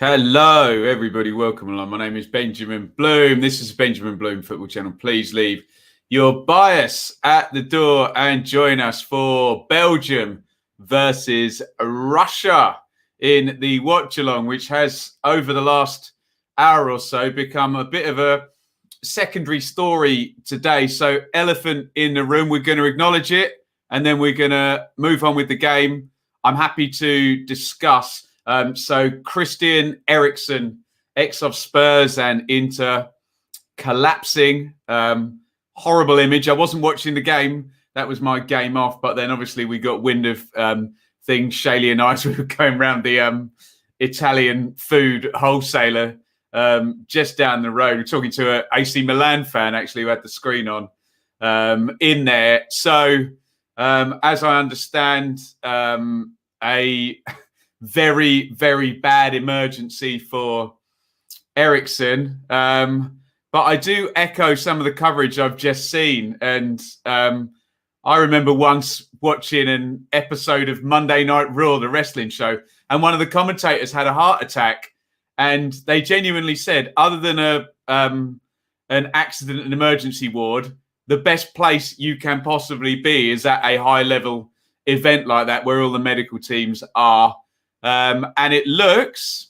Hello, everybody. Welcome along. My name is Benjamin Bloom. This is Benjamin Bloom Football Channel. Please leave your bias at the door and join us for Belgium versus Russia in the watch-along, which has, over the last hour or so, become a bit of a secondary story today. So, elephant in the room, we're going to acknowledge it, and then we're going to move on with the game. I'm happy to discuss. So Christian Eriksen, ex of Spurs and Inter, collapsing. Horrible image. I wasn't watching the game. That was my game off. But then obviously we got wind of things. Shaylee and I, we were going around the Italian food wholesaler just down the road. We're talking to an AC Milan fan, actually, who had the screen on in there. So as I understand, a very, very bad emergency for Eriksen. But I do echo some of the coverage I've just seen. And I remember once watching an episode of Monday Night Raw, the wrestling show, and one of the commentators had a heart attack. And they genuinely said, other than an accident and emergency ward, the best place you can possibly be is at a high-level event like that where all the medical teams are. And it looks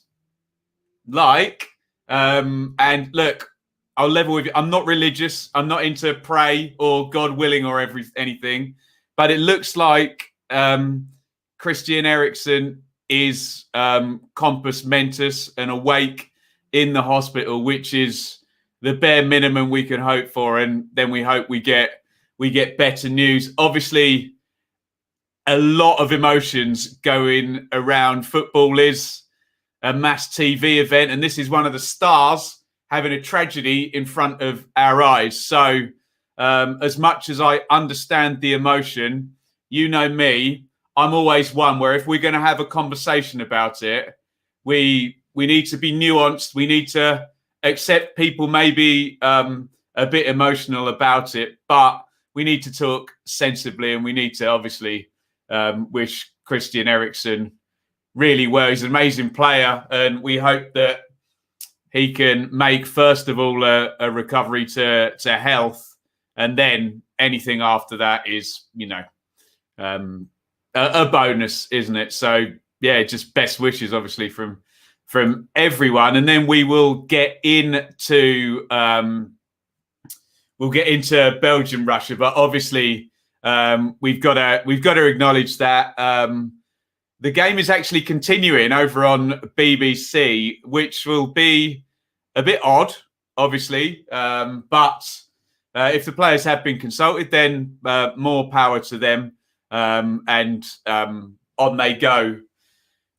like, and look, I'll level with you. I'm not religious. I'm not into pray or God willing or anything, but it looks like Christian Eriksen is compos mentis and awake in the hospital, which is the bare minimum we can hope for. And then we hope we get better news. Obviously, a lot of emotions going around. Football is a mass TV event, and this is one of the stars having a tragedy in front of our eyes. So as much as I understand the emotion, you know me, I'm always one where if we're going to have a conversation about it, we need to be nuanced. We need to accept people may be a bit emotional about it, but we need to talk sensibly, and we need to obviously wish Christian Eriksen really well. He's an amazing player, and we hope that he can make, first of all, a recovery to health, and then anything after that is, a bonus, isn't it? So, yeah, just best wishes, obviously, from everyone, and then we will get into Belgium, Russia, but obviously. We've got to acknowledge that the game is actually continuing over on BBC, which will be a bit odd, obviously. But if the players have been consulted, then more power to them, and on they go.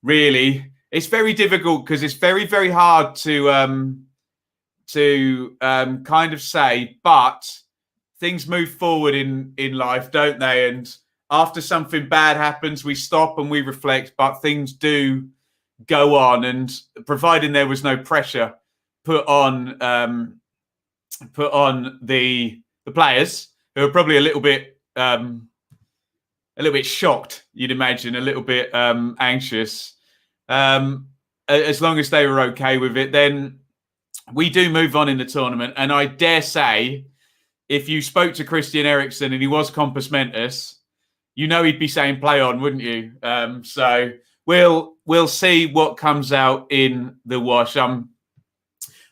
Really, it's very difficult because it's very, very hard to kind of say, but. Things move forward in life, don't they? And after something bad happens, we stop and we reflect, but things do go on. And providing there was no pressure put on the players, who are probably a little bit shocked, you'd imagine, a little bit anxious. As long as they were okay with it, then we do move on in the tournament. And I dare say, if you spoke to Christian Eriksen and he was compos mentis, he'd be saying play on, wouldn't you? So we'll see what comes out in the wash. I'm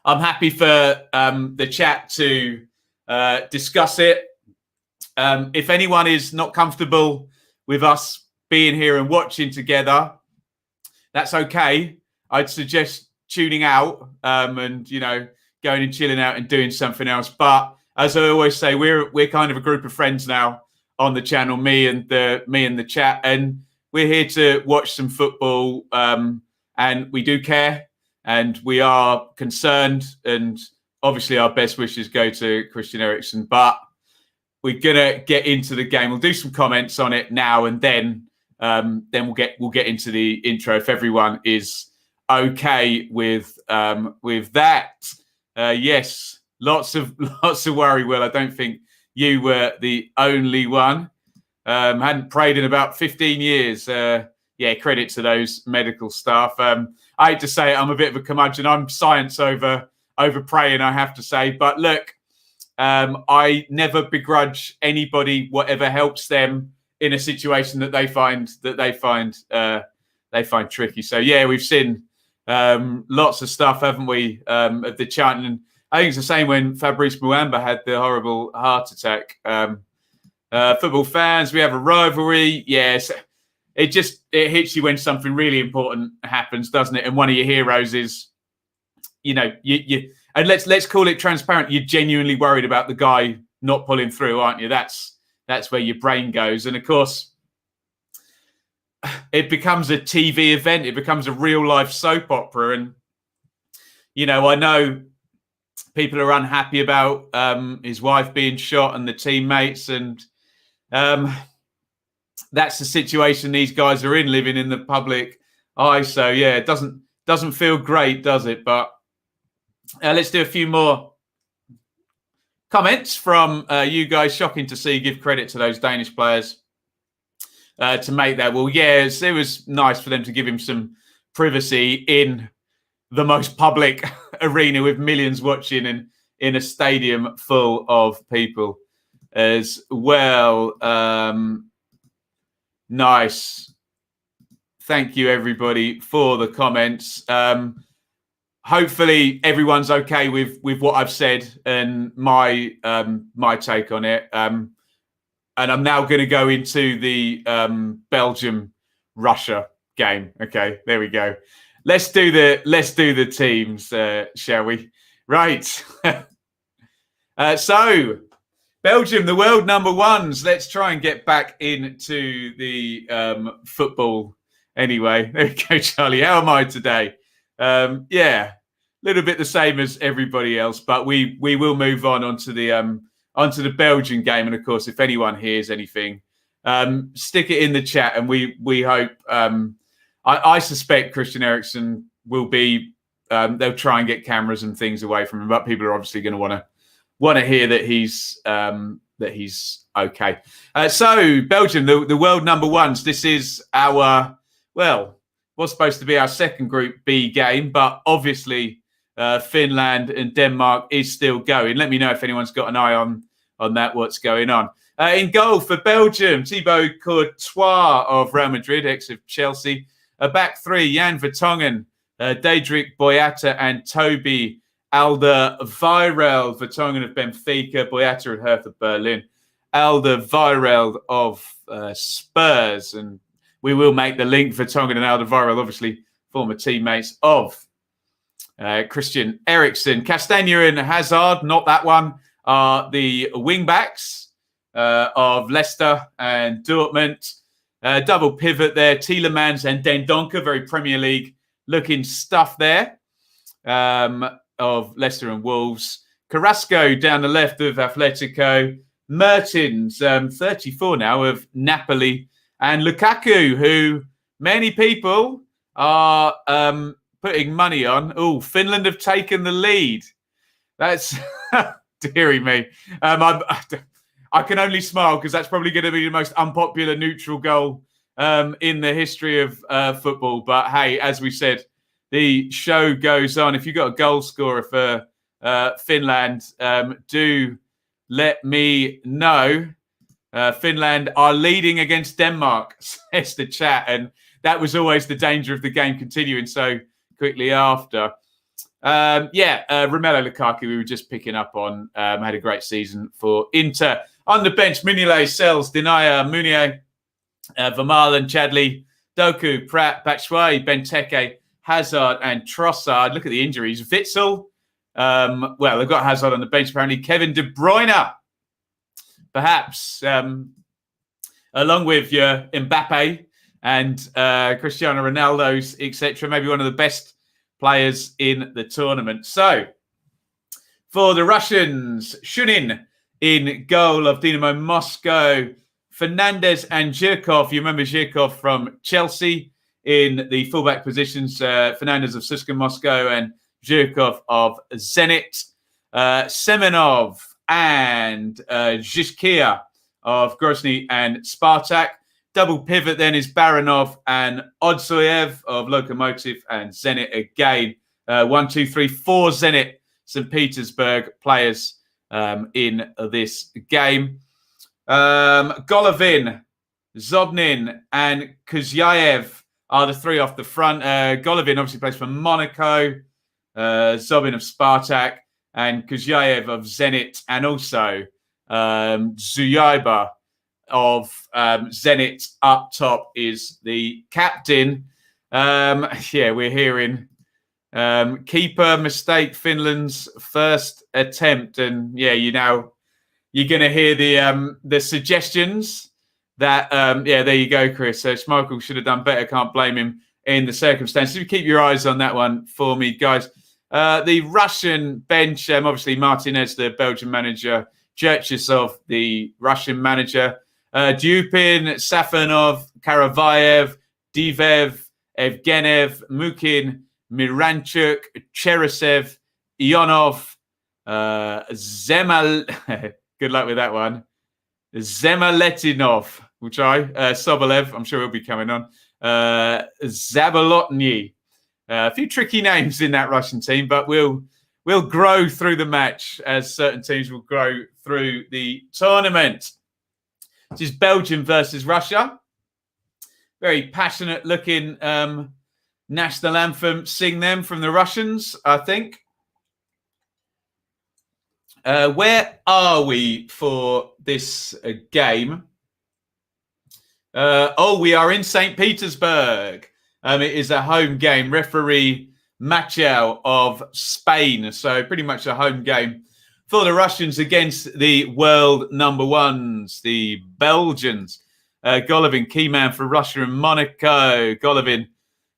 happy for the chat to discuss it. If anyone is not comfortable with us being here and watching together, that's okay. I'd suggest tuning out and going and chilling out and doing something else. But as I always say, we're kind of a group of friends now on the channel, me and the chat, and we're here to watch some football, and we do care, and we are concerned, and obviously our best wishes go to Christian Eriksen. But we're gonna get into the game. We'll do some comments on it now, and then we'll get into the intro if everyone is okay with that. Yes. Lots of worry, Will. I don't think you were the only one. Hadn't prayed in about 15 years. Credit to those medical staff. I hate to say it, I'm a bit of a curmudgeon. I'm science over praying, I have to say. But look, I never begrudge anybody whatever helps them in a situation that they find tricky. So yeah, we've seen lots of stuff, haven't we? Of the chanting, and I think it's the same when Fabrice Muamba had the horrible heart attack. Football fans, we have a rivalry. Yes, it hits you when something really important happens, doesn't it? And one of your heroes is, you and let's call it transparent. You're genuinely worried about the guy not pulling through, aren't you? That's where your brain goes. And of course, it becomes a TV event. It becomes a real life soap opera. And, I know people are unhappy about his wife being shot and the teammates. And that's the situation these guys are in, living in the public eye. So, yeah, it doesn't feel great, does it? But let's do a few more comments from you guys. Shocking to see. Give credit to those Danish players to make that. Well, yes, it was nice for them to give him some privacy in the most public arena with millions watching and in a stadium full of people as well. Nice. Thank you, everybody, for the comments. Hopefully everyone's okay with what I've said and my take on it. And I'm now going to go into the Belgium-Russia game. Okay, there we go. Let's do the teams, shall we? Right. So Belgium, the world number ones. Let's try and get back into the football. Anyway, there we go, Charlie. How am I today? Yeah, a little bit the same as everybody else, but we will move onto the Belgian game. And of course, if anyone hears anything, stick it in the chat, and we hope. I suspect Christian Eriksen will be. They'll try and get cameras and things away from him, but people are obviously going to want to hear that he's okay. So Belgium, the world number ones. This is our was supposed to be our second Group B game, but obviously Finland and Denmark is still going. Let me know if anyone's got an eye on that, what's going on. In goal for Belgium, Thibaut Courtois of Real Madrid, ex of Chelsea. Back three, Jan Vertonghen, Diedrich Boyata and Toby Alderweireld. Vertonghen of Benfica, Boyata of Hertha Berlin, Alderweireld of Spurs. And we will make the link. Vertonghen and Alderweireld, obviously former teammates of Christian Eriksen. Castagna and Hazard, not that one, are the wing-backs of Leicester and Dortmund. Double pivot there, Tielemans and Dendoncker, very Premier League looking stuff there, of Leicester and Wolves. Carrasco down the left of Atletico. Mertens, 34 now, of Napoli. And Lukaku, who many people are putting money on. Oh, Finland have taken the lead. That's dearie me. I can only smile because that's probably going to be the most unpopular neutral goal in the history of football. But hey, as we said, the show goes on. If you've got a goal scorer for Finland, do let me know. Finland are leading against Denmark, says the chat. And that was always the danger of the game continuing so quickly after. Romelu Lukaku, we were just picking up on, had a great season for Inter. On the bench, Mignolet, Sells, Denier, Mounier, Vermaelen, Chadli, Doku, Pratt, Batshuayi, Benteke, Hazard and Trossard. Look at the injuries. Witsel, they've got Hazard on the bench apparently. Kevin De Bruyne, perhaps, along with your Mbappe and Cristiano Ronaldo's, etc. Maybe one of the best players in the tournament. So, for the Russians, Shunin in goal of Dynamo Moscow. Fernandez and Zhirkov. You remember Zhirkov from Chelsea in the fullback positions. Fernandez of CSKA Moscow and Zhirkov of Zenit. Semenov and Zhishkia of Grozny and Spartak. Double pivot then is Baranov and Odzoyev of Lokomotiv and Zenit again. 1, 2, 3, 4 Zenit St. Petersburg players in this game. Golovin, Zobnin and Kuzyaev are the three off the front. Golovin obviously plays for Monaco, Zobnin of Spartak, and Kuzyaev of Zenit, and also Zuyaiba of Zenit up top is the captain. We're hearing keeper mistake, Finland's first attempt, and you're going to hear the suggestions that there you go, Chris. So Schmeichel should have done better. Can't blame him in the circumstances. You keep your eyes on that one for me, guys. The Russian bench, obviously Martinez, the Belgian manager, Cherchesov, the Russian manager, Dupin, Safanov, Karavayev, Divev, Evgenev, Mukin, Miranchuk, Cheresev, Ionov, Zemal. Good luck with that one. Zemaletinov, which Sobolev, I'm sure he'll be coming on. Zabolotny. A few tricky names in that Russian team, but we'll grow through the match as certain teams will grow through the tournament. This is Belgium versus Russia. Very passionate looking national anthem. Sing them from the Russians, I think. Where are we for this game? We are in St. Petersburg. It is a home game. Referee Machau of Spain. So pretty much a home game for the Russians against the world number ones, the Belgians. Golovin, key man for Russia and Monaco. Golovin,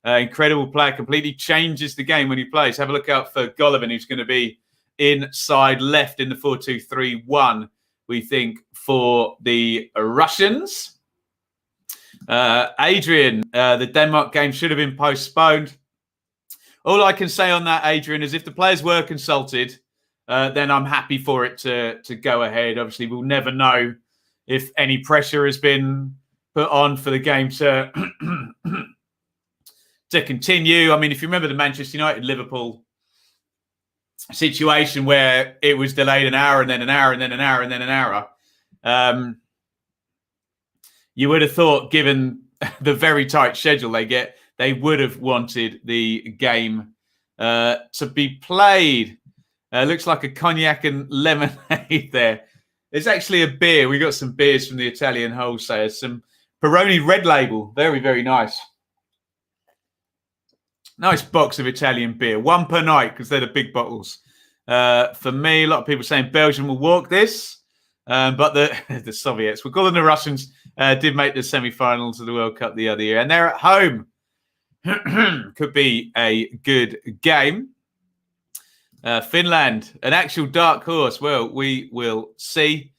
incredible player, completely changes the game when he plays. Have a look out for Golovin, who's going to be inside left in the 4-2-3-1, we think, for the Russians. Adrian, the Denmark game should have been postponed. All I can say on that, Adrian, is if the players were consulted, then I'm happy for it to go ahead. Obviously, we'll never know if any pressure has been put on for the game to continue. I mean, if you remember the Manchester United-Liverpool situation where it was delayed an hour and then an hour and then an hour and then an hour, you would have thought, given the very tight schedule they get, they would have wanted the game to be played. Looks like a cognac and lemonade there. It's actually a beer. We got some beers from the Italian wholesaler. Some Peroni Red Label. Very, very nice. Nice box of Italian beer. One per night because they're the big bottles. For me, a lot of people saying Belgium will walk this. But the Soviets, we're calling the Russians, did make the semi-finals of the World Cup the other year. And they're at home. Could be a good game. Finland, an actual dark horse. Well, we will see.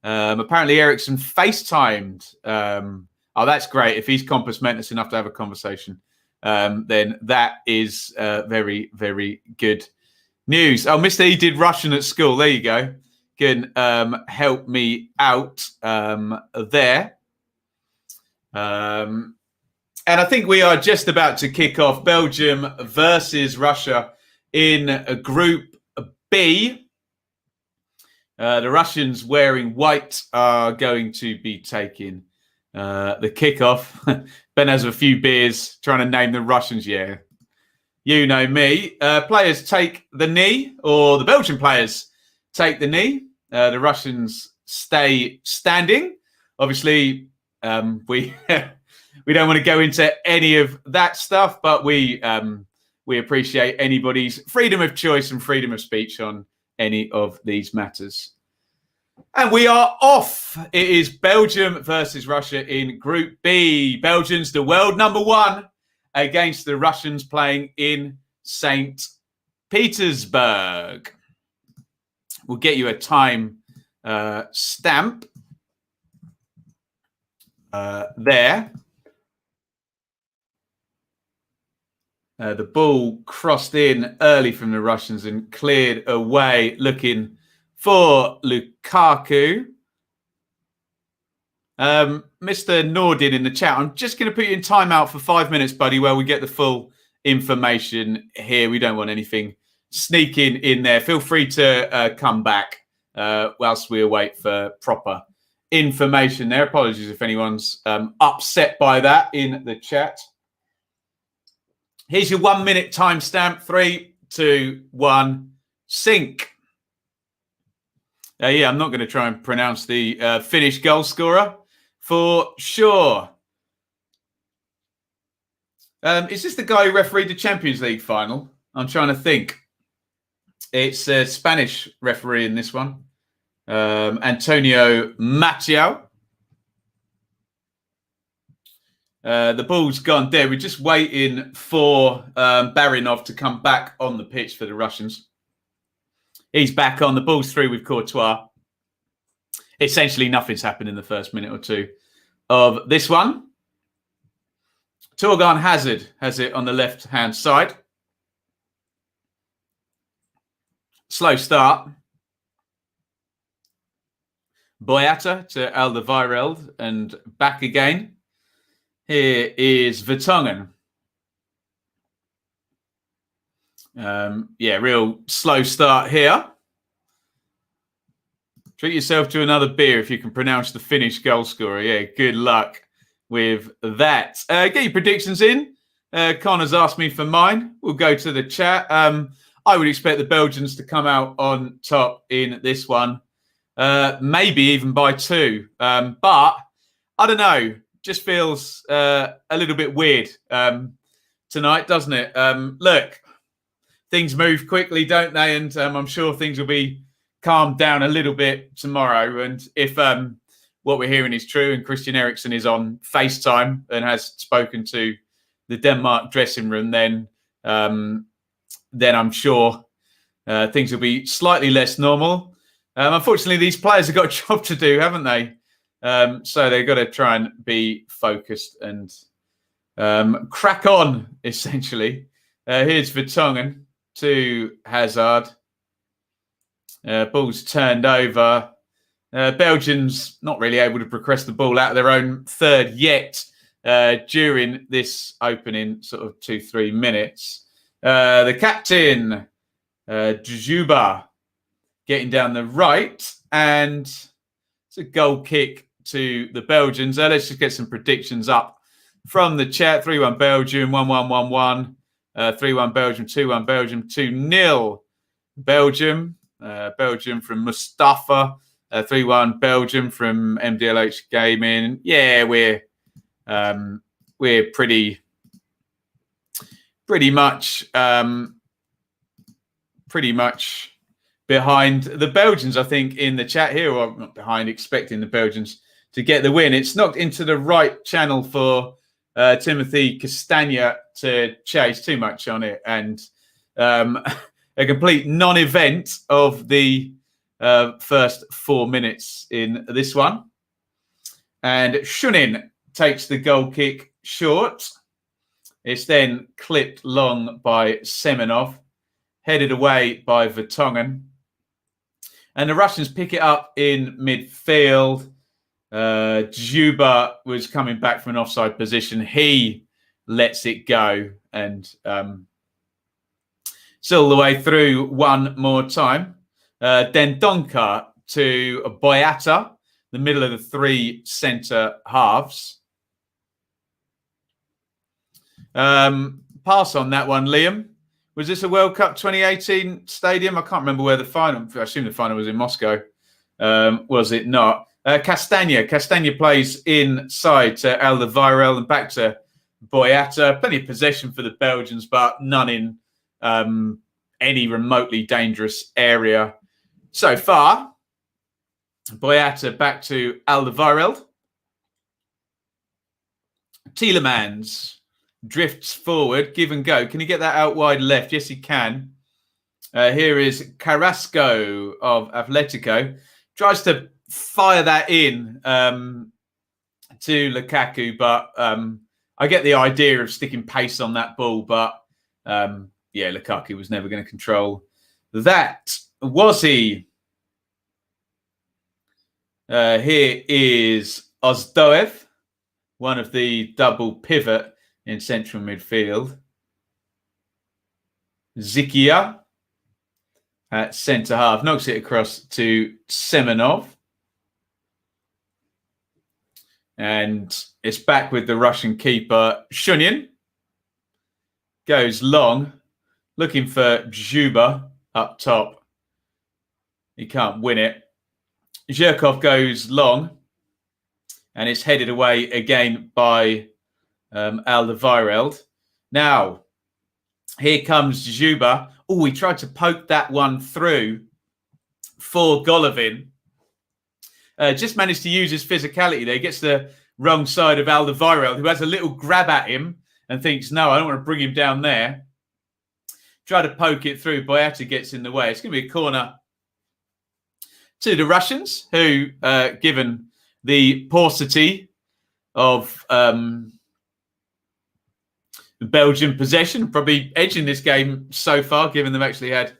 Apparently, Ericsson FaceTimed. That's great. If he's compass mentis enough to have a conversation, then that is very, very good news. Oh, Mr. E did Russian at school. There you go. Can help me out there. And I think we are just about to kick off Belgium versus Russia in Group B. The Russians wearing white are going to be taking the kickoff. Ben has a few beers trying to name the Russians. Yeah, you know me. Players take the knee, or the Belgian players take the knee. The Russians stay standing. Obviously, we we don't want to go into any of that stuff, but we appreciate anybody's freedom of choice and freedom of speech on any of these matters. And we are off. It is Belgium versus Russia in Group B. Belgians, the world number one, against the Russians playing in St. Petersburg. We'll get you a time stamp there. The ball crossed in early from the Russians and cleared away, looking for Lukaku. Mr. Nordin in the chat, I'm just going to put you in timeout for 5 minutes, buddy, where we get the full information here. We don't want anything sneaking in there. Feel free to come back whilst we await for proper information there. Apologies if anyone's upset by that in the chat. Here's your 1 minute timestamp. 3, 2, 1, sync. Yeah, I'm not going to try and pronounce the Finnish goal scorer for sure. Is this the guy who refereed the Champions League final? I'm trying to think. It's a Spanish referee in this one. Antonio Matteo. The ball's gone dead. We're just waiting for Barinov to come back on the pitch for the Russians. He's back on. The ball's through with Courtois. Essentially, nothing's happened in the first minute or two of this one. Torgan Hazard has it on the left-hand side. Slow start. Boyata to Alderweireld and back again. Here is Vertonghen. Real slow start here. Treat yourself to another beer if you can pronounce the Finnish goal scorer. Yeah, good luck with that. Get your predictions in. Connor's asked me for mine. We'll go to the chat. I would expect the Belgians to come out on top in this one. Maybe even by 2. But I don't know. Just feels a little bit weird tonight, doesn't it? Look, things move quickly, don't they? And I'm sure things will be calmed down a little bit tomorrow. And if what we're hearing is true and Christian Eriksen is on FaceTime and has spoken to the Denmark dressing room, then I'm sure things will be slightly less normal. Unfortunately, these players have got a job to do, haven't they? So they've got to try and be focused and crack on, essentially. Here's Vertonghen to Hazard. Ball's turned over. Belgians not really able to progress the ball out of their own third yet during this opening sort of 2-3 minutes. The captain, Djuba, getting down the right, and it's a goal kick to the Belgians. Let's just get some predictions up from the chat. 3-1 Belgium, 1-1, 1-1, 3-1 Belgium, 2-1 Belgium, 2-0 Belgium. Belgium from Mustafa, 3-1 Belgium from MDLH Gaming. Yeah, we're pretty much behind the Belgians, I think, in the chat here, or not behind, expecting the Belgians to get the win. It's knocked into the right channel for Timothy Castagna to chase too much on it, and a complete non-event of the first 4 minutes in this one. And Shunin takes the goal kick short. It's then clipped long by Semenov, headed away by Vertonghen. And the Russians pick it up in midfield. Djuba was coming back from an offside position. He lets it go, and still the way through one more time. Dendonka to Boyata, the middle of the 3 centre halves. Pass on that one, Liam. Was this a World Cup 2018 stadium? I can't remember where the final, I assume the final was in Moscow. Was it not? Castagna plays inside to Alderweireld and back to Boyata. Plenty of possession for the Belgians, but none in any remotely dangerous area so far. Boyata back to Alderweireld. Tielemans drifts forward, give and go. Can he get that out wide left? Yes, he can. Here is Carrasco of Atletico. Tries to fire that in to Lukaku, but I get the idea of sticking pace on that ball, but Lukaku was never going to control that, was he? Here is Auzathoth, one of the double pivot in central midfield. Zikia at centre half, knocks it across to Semenov. And it's back with the Russian keeper, Shunin. Goes long, looking for Zhuba up top. He can't win it. Zhirkov goes long, and it's headed away again by Alderweireld. Now, here comes Zhuba. Oh, he tried to poke that one through for Golovin. Just managed to use his physicality there. He gets the wrong side of Alderweireld, who has a little grab at him and thinks, no, I don't want to bring him down there. Try to poke it through. Boyata gets in the way. It's going to be a corner to the Russians, who, given the paucity of Belgian possession, probably edging this game so far, given they've actually had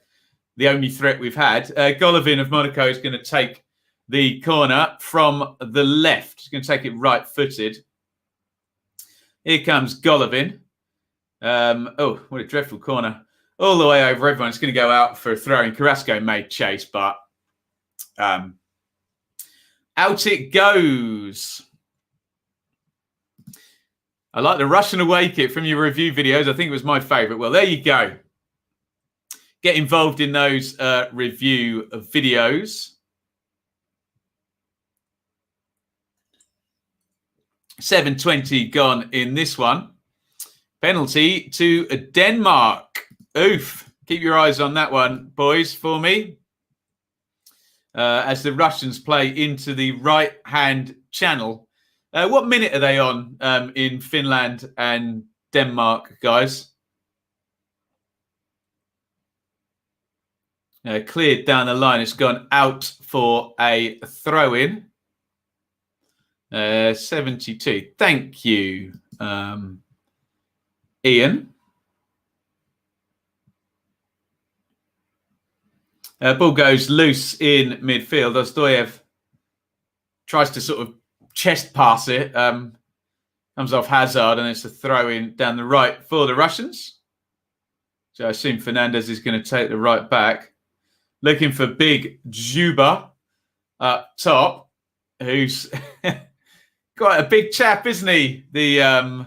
the only threat we've had. Golovin of Monaco is going to take the corner from the left. He's going to take it right-footed. Here comes Golovin. Oh, what a dreadful corner. All the way over everyone. It's going to go out for a throw-in. Carrasco made chase, but out it goes. I like the Russian away kit from your review videos. I think it was my favourite. Well, there you go. Get involved in those review videos. 7:20 gone in this one. Penalty to Denmark. Oof. Keep your eyes on that one, boys, for me. As the Russians play into the right-hand channel. What minute are they on in Finland and Denmark, guys? Cleared down the line. It's gone out for a throw-in. 72. Thank you, Iain. Ball goes loose in midfield. Ostoyev tries to sort of chest pass it. Comes off Hazard, and it's a throw-in down the right for the Russians. So I assume Fernandez is going to take the right back. Looking for big Zhuba up top, who's quite a big chap, isn't he? The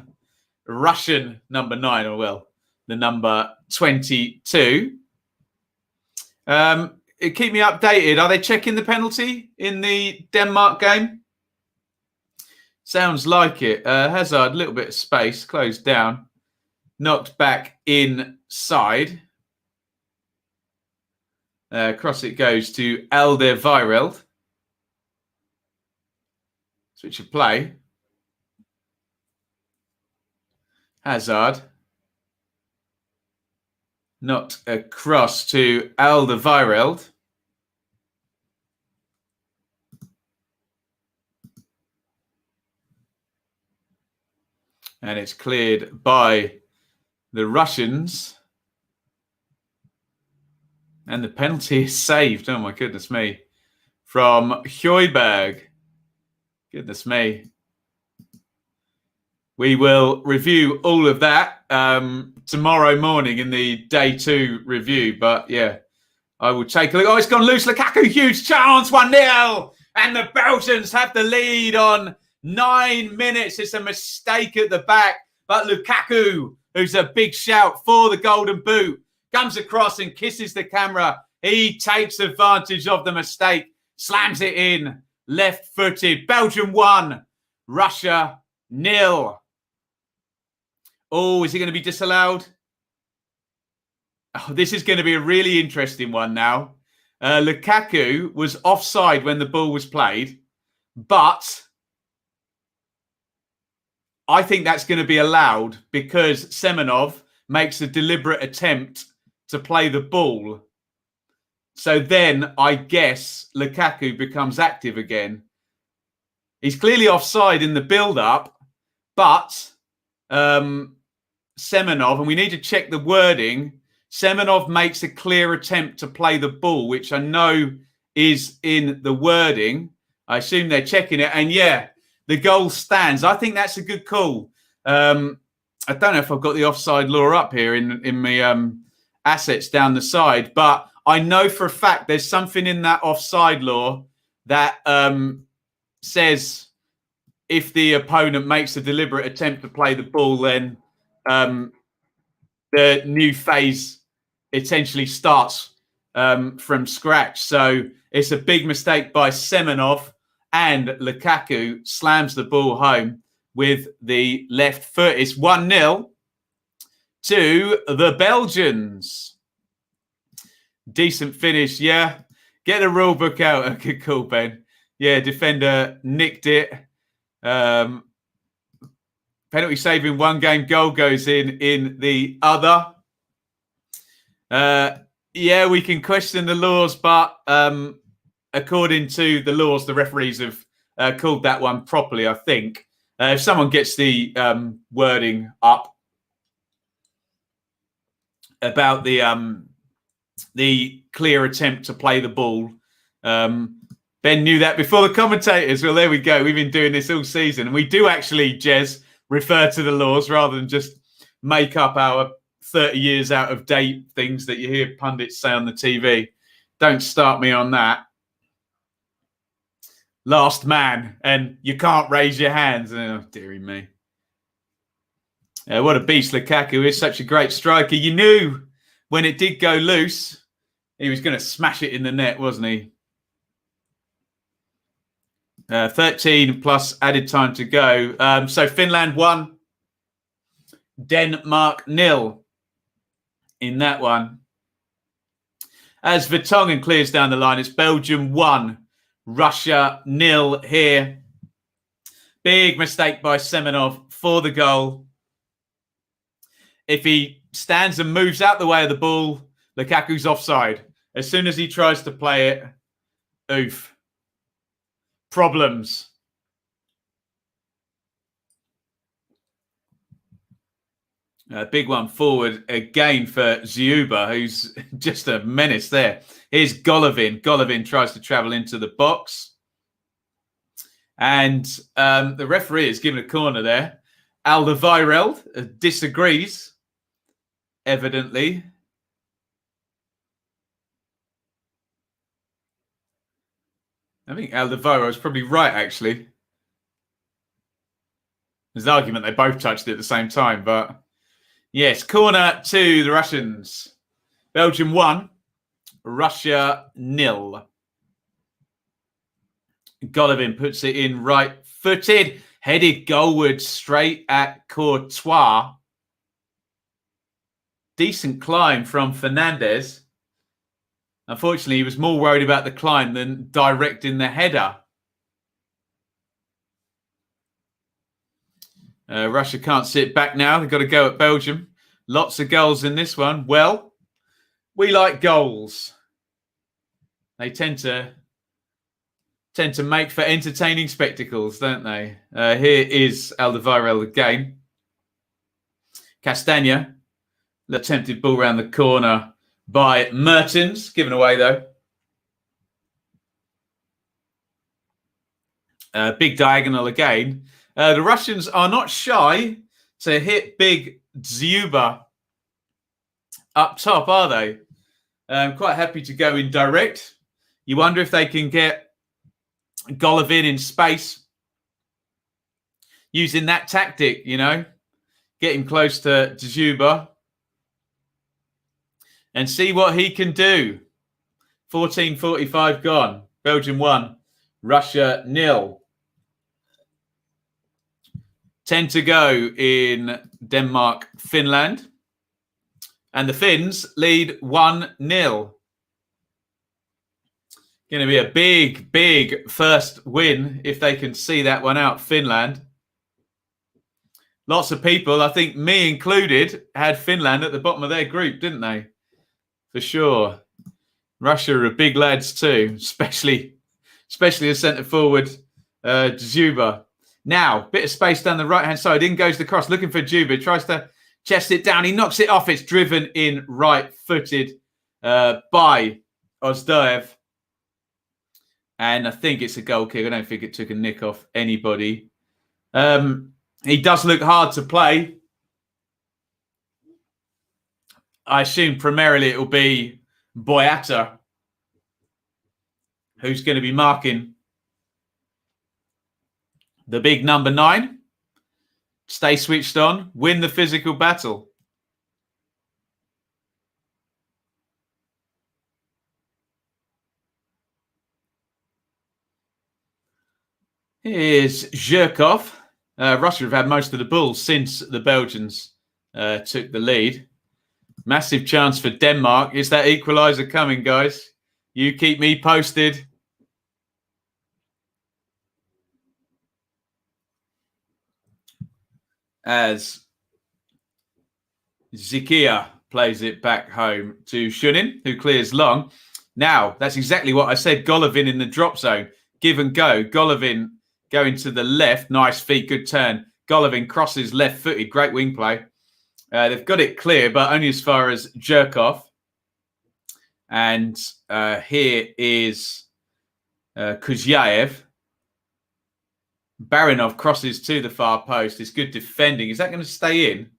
Russian number 9, or well, the number 22. Keep me updated. Are they checking the penalty in the Denmark game? Sounds like it. Hazard, a little bit of space, closed down, knocked back inside. Cross it goes to Alderweireld. Switch of play. Hazard. Knocked across to Alderweireld. And it's cleared by the Russians. And the penalty is saved. Oh, my goodness me. From Højbjerg. Goodness me. We will review all of that tomorrow morning in the day 2 review. But, yeah, I will take a look. Oh, it's gone loose. Lukaku, huge chance. 1-0. And the Belgians have the lead on 9 minutes. It's a mistake at the back. But Lukaku, who's a big shout for the Golden Boot, comes across and kisses the camera. He takes advantage of the mistake, slams it in, left-footed. Belgium 1, Russia 0. Oh, is he going to be disallowed? Oh, this is going to be a really interesting one now. Lukaku was offside when the ball was played, but I think that's going to be allowed because Semenov makes a deliberate attempt to play the ball. So then I guess Lukaku becomes active again. He's clearly offside in the build-up, but Semenov, and we need to check the wording, Semenov makes a clear attempt to play the ball, which I know is in the wording. I assume they're checking it. And yeah, the goal stands. I think that's a good call. I don't know if I've got the offside law up here in my assets down the side, but I know for a fact there's something in that offside law that says if the opponent makes a deliberate attempt to play the ball, then the new phase essentially starts from scratch. So it's a big mistake by Semenov, and Lukaku slams the ball home with the left foot. It's 1-0 to the Belgians. Decent finish, yeah. Get the rule book out. A good call, Ben. Yeah, defender nicked it. Penalty saving one game, goal goes in the other. Yeah, we can question the laws, but according to the laws, the referees have called that one properly, I think. If someone gets the wording up about the clear attempt to play the ball. Ben knew that before the commentators. Well, there we go. We've been doing this all season. And we do actually, Jez, refer to the laws rather than just make up our 30 years out of date things that you hear pundits say on the TV. Don't start me on that. Last man, and you can't raise your hands. Oh, dearie me. What a beast Lukaku is. Such a great striker. You knew when it did go loose, he was going to smash it in the net, wasn't he? 13 plus added time to go. So Finland 1, Denmark 0 in that one. As Vertonghen clears down the line, it's Belgium 1, Russia 0 here. Big mistake by Semenov for the goal. If he stands and moves out the way of the ball, Lukaku's offside. As soon as he tries to play it, oof. Problems. A big one forward again for Ziuba, who's just a menace there. Here's Golovin. Golovin tries to travel into the box. And the referee is given a corner there. Alderweireld disagrees, evidently. I think Alderweireld is probably right, actually. There's an argument they both touched it at the same time, but yes, corner to the Russians. Belgium 1, Russia 0. Golovin puts it in right-footed, headed goalward straight at Courtois. Decent climb from Fernandez. Unfortunately, he was more worried about the climb than directing the header. Russia can't sit back now. They've got to go at Belgium. Lots of goals in this one. Well, we like goals. They tend to make for entertaining spectacles, don't they? Here is Alderweireld again. Castagna, the attempted ball around the corner by Mertens, given away though. Big diagonal again. The Russians are not shy to hit big Ziuba up top, are they? Quite happy to go in direct. You wonder if they can get Golovin in space using that tactic, you know, getting close to Ziuba and see what he can do. 14:45 gone. Belgium 1, Russia 0. 10 to go in Denmark, Finland. And the Finns lead 1-0. Going to be a big, big first win if they can see that one out, Finland. Lots of people, I think me included, had Finland at the bottom of their group, didn't they? For sure. Russia are big lads too, especially a centre forward, Ziuba. Now, bit of space down the right-hand side. In goes the cross, looking for Ziuba. Tries to chest it down. He knocks it off. It's driven in right-footed by Auzathoth. And I think it's a goal kick. I don't think it took a nick off anybody. He does look hard to play. I assume primarily it will be Boyata who's going to be marking the big number 9. Stay switched on, win the physical battle. Here's Zhirkov. Russia have had most of the balls since the Belgians took the lead. Massive chance for Denmark. Is that equaliser coming, guys? You keep me posted. As Zikia plays it back home to Shunin, who clears long. Now, that's exactly what I said. Golovin in the drop zone. Give and go. Golovin going to the left. Nice feet, good turn. Golovin crosses left-footed. Great wing play. They've got it clear, but only as far as Zhirkov. And here is Kuzyaev. Barinov crosses to the far post. It's good defending. Is that going to stay in?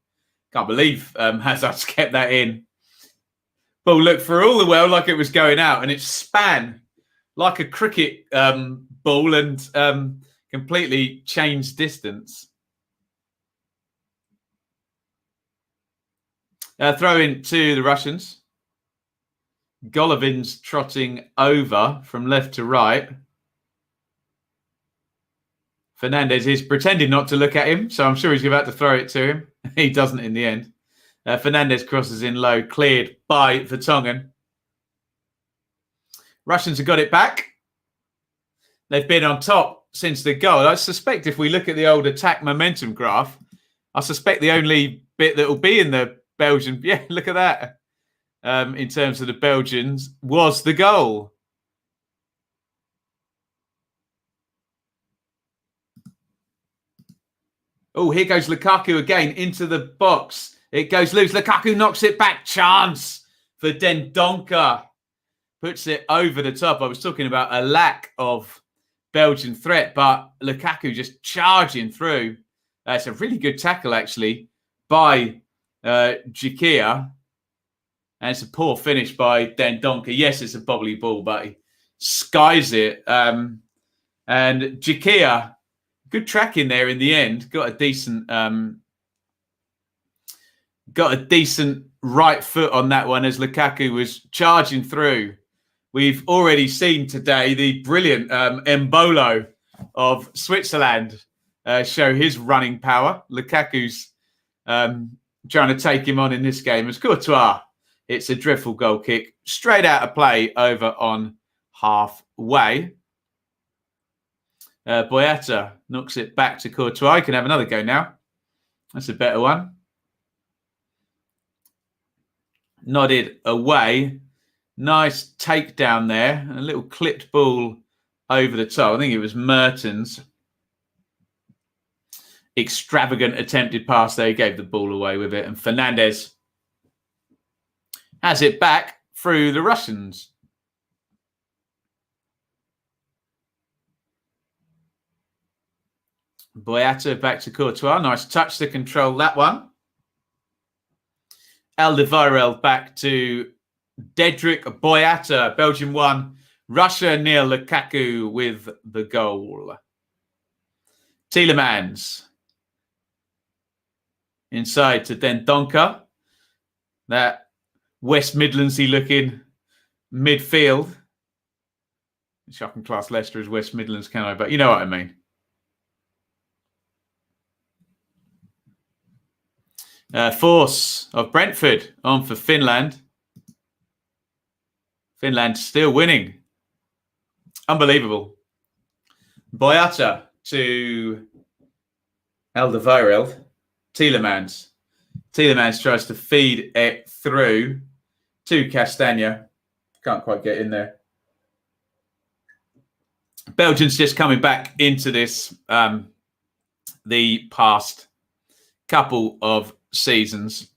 Can't believe Hazard's kept that in. Ball looked for all the well like it was going out, and it span like a cricket ball and completely changed distance. Throw in to the Russians. Golovin's trotting over from left to right. Fernandez is pretending not to look at him, so I'm sure he's about to throw it to him. He doesn't in the end. Fernandez crosses in low, cleared by Vertonghen. Russians have got it back. They've been on top since the goal. I suspect if we look at the old attack momentum graph, I suspect the only bit that will be in the Belgian, yeah, look at that, in terms of the Belgians, was the goal. Oh, here goes Lukaku again into the box. It goes loose. Lukaku knocks it back. Chance for Dendoncker. Puts it over the top. I was talking about a lack of Belgian threat, but Lukaku just charging through. It's a really good tackle, actually, by Jikia. And it's a poor finish by Dendoncker. Yes, it's a bobbly ball, but he skies it. And Jikia, good tracking there in the end. Got a decent right foot on that one as Lukaku was charging through. We've already seen today the brilliant Embolo of Switzerland show his running power. Lukaku's trying to take him on in this game. As Courtois, it's a dreadful goal kick. Straight out of play over on halfway. Boyata knocks it back to Courtois. He can have another go now. That's a better one. Nodded away. Nice takedown there. A little clipped ball over the top. I think it was Mertens. Extravagant attempted pass there. He gave the ball away with it. And Fernandez has it back through the Russians. Boyata back to Courtois. Nice touch to control that one. Alderweireld back to Dedrick. Boyata. Belgium 1. Russia nil. Lukaku with the goal. Tielemans. Inside to Dendoncker. That West Midlandsy looking midfield. Which I can class Leicester as West Midlands, can I? But you know what I mean. Force of Brentford on for Finland. Finland still winning. Unbelievable. Boyata to Alderweireld. Tielemans. Tielemans tries to feed it through to Castagna. Can't quite get in there. Belgians just coming back into this the past couple of seasons.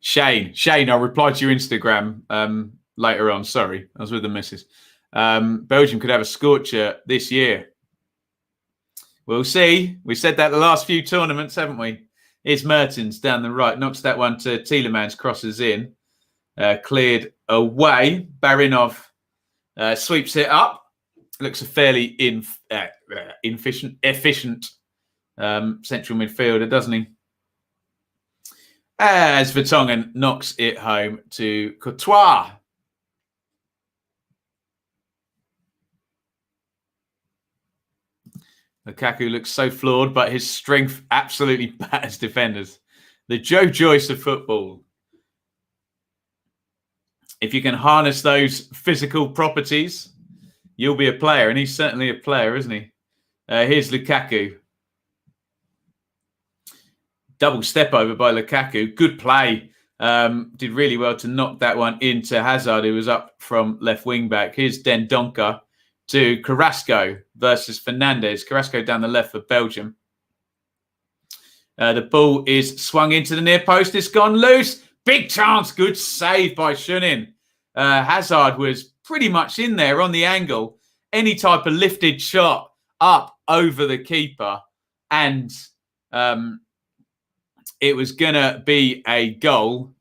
Shane, I'll reply to your Instagram later on. Sorry, I was with the missus. Belgium could have a scorcher this year. We'll see. We said that the last few tournaments, haven't we? Here's Mertens down the right. Knocks that one to Tielemans. Crosses in. Cleared away. Barinov sweeps it up. Looks a fairly efficient central midfielder, doesn't he? As Vertonghen knocks it home to Courtois. Lukaku looks so flawed, but his strength absolutely batters defenders. The Joe Joyce of football. If you can harness those physical properties, you'll be a player. And he's certainly a player, isn't he? Here's Lukaku. Double step over by Lukaku. Good play. Did really well to knock that one into Hazard, who was up from left wing back. Here's Dendoncker to Carrasco versus Fernandes. Carrasco down the left for Belgium. The ball is swung into the near post. It's gone loose. Big chance. Good save by Shunin. Hazard was pretty much in there on the angle. Any type of lifted shot up over the keeper. And it was going to be a goal.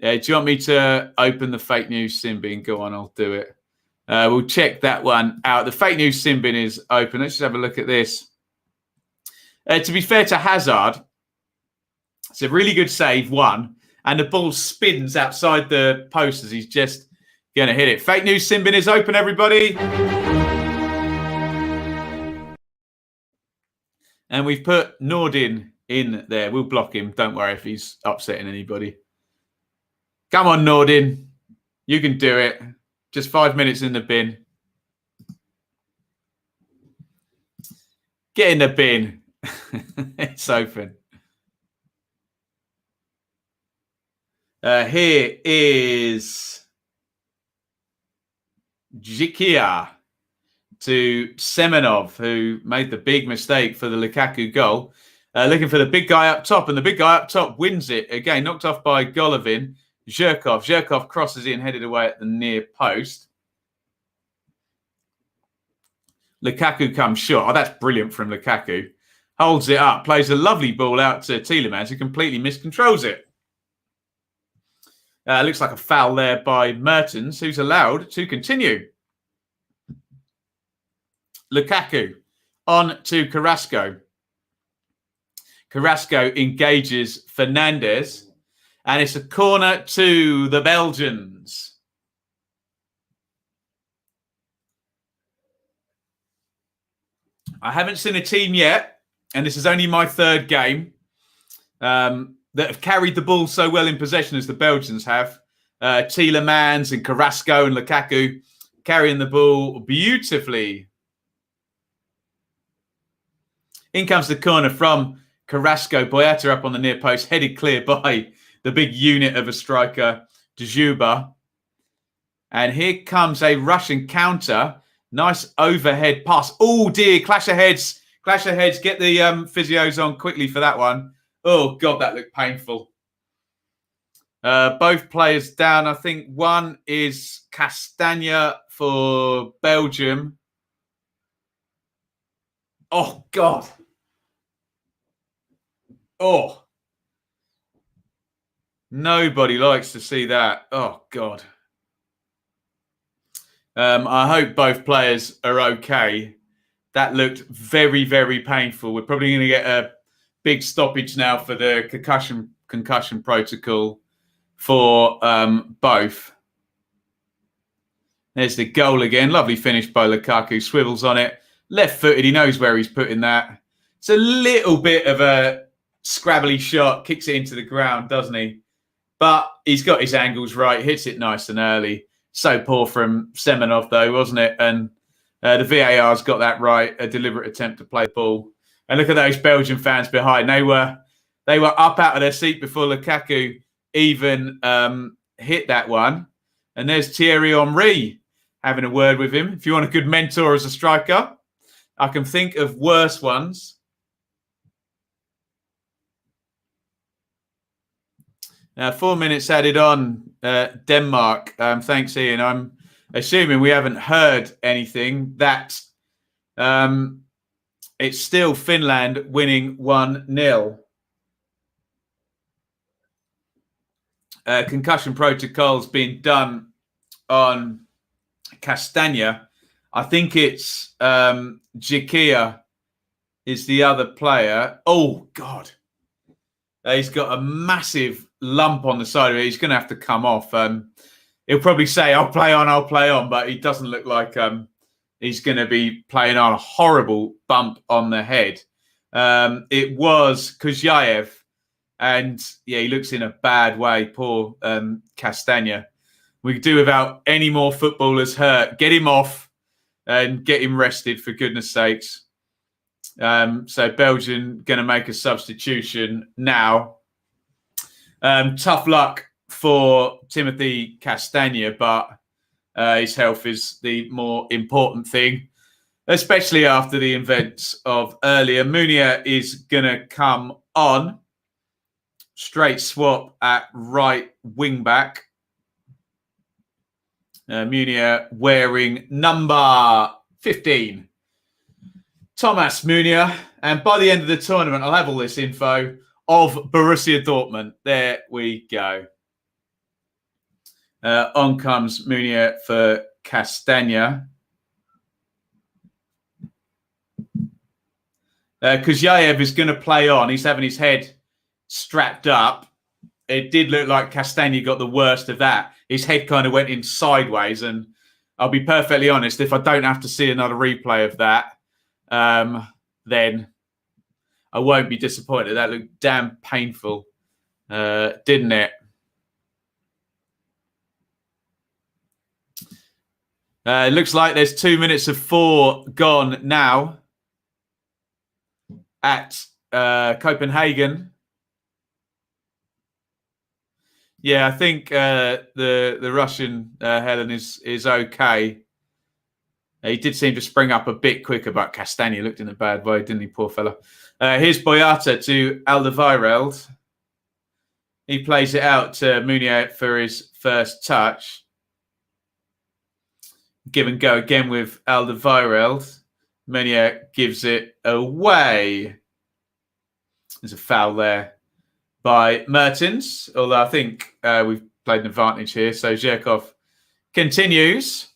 Do you want me to open the fake news sin bin? Go on, I'll do it. We'll check that one out. The fake news sin bin is open. Let's just have a look at this. To be fair to Hazard, it's a really good save, one. And the ball spins outside the post as he's just going to hit it. Fake news sin bin is open, everybody. And we've put Nordin in there. We'll block him. Don't worry if he's upsetting anybody. Come on, Nordin. You can do it. Just 5 minutes in the bin. Get in the bin. It's open. Here is Jikia to Semenov, who made the big mistake for the Lukaku goal. Looking for the big guy up top, and the big guy up top wins it. Again, knocked off by Golovin. Zhirkov. Zhirkov crosses in, headed away at the near post. Lukaku comes short. Oh, that's brilliant from Lukaku. Holds it up, plays a lovely ball out to Tielemans, who completely miscontrols it. Looks like a foul there by Mertens, who's allowed to continue. Lukaku on to Carrasco. Carrasco engages Fernandes. And it's a corner to the Belgians. I haven't seen a team yet, and this is only my third game, that have carried the ball so well in possession as the Belgians have. Tielemans and Carrasco and Lukaku carrying the ball beautifully. In comes the corner from Carrasco. Boyata up on the near post, headed clear by the big unit of a striker, Djuba. And here comes a Russian counter. Nice overhead pass. Oh, dear. Clash of heads. Clash of heads. Get the physios on quickly for that one. Oh, God, that looked painful. Both players down. I think one is Castagna for Belgium. Oh, God. Oh. Nobody likes to see that. Oh, God. I hope both players are okay. That looked very, very painful. We're probably going to get a big stoppage now for the concussion protocol for both. There's the goal again. Lovely finish by Lukaku. Swivels on it. Left-footed. He knows where he's putting that. It's a little bit of a scrabbly shot. Kicks it into the ground, doesn't he? But he's got his angles right. Hits it nice and early. So poor from Semenov, though, wasn't it? And the VAR's got that right. A deliberate attempt to play the ball. And look at those Belgian fans behind. They were up out of their seat before Lukaku even hit that one. And there's Thierry Henry having a word with him. If you want a good mentor as a striker, I can think of worse ones. 4 minutes added on, Denmark. Thanks, Iain. I'm assuming we haven't heard anything. That it's still Finland winning 1-0. Concussion protocols being done on Castagna. I think it's Jakia is the other player. Oh, God. He's got a massive lump on the side of it. He's going to have to come off. He'll probably say, I'll play on, but he doesn't look like he's going to be playing on. A horrible bump on the head. It was Kuzyaev, and yeah, he looks in a bad way. Poor Castagna. We could do without any more footballers hurt. Get him off and get him rested, for goodness sakes. So Belgium going to make a substitution now. Tough luck for Timothy Castagna, but his health is the more important thing, especially after the events of earlier. Munier is going to come on. Straight swap at right wing back. Munier wearing number 15. Thomas Munier. And by the end of the tournament, I'll have all this info of Borussia Dortmund. There we go. On comes Munier for Castagna. Kuzyaev is going to play on. He's having his head strapped up. It did look like Castagna got the worst of that. His head kind of went in sideways. And I'll be perfectly honest, if I don't have to see another replay of that, then I won't be disappointed. That looked damn painful, didn't it? It looks like there's 2 minutes of 4 gone now at Copenhagen. Yeah, I think the Russian Helen is okay. He did seem to spring up a bit quicker, but Castagna looked in a bad way, didn't he, poor fella? Here's Boyata to Alderweireld. He plays it out to Munier for his first touch. Give and go again with Alderweireld. Munier gives it away. There's a foul there by Mertens, although I think we've played an advantage here. So Zherkov continues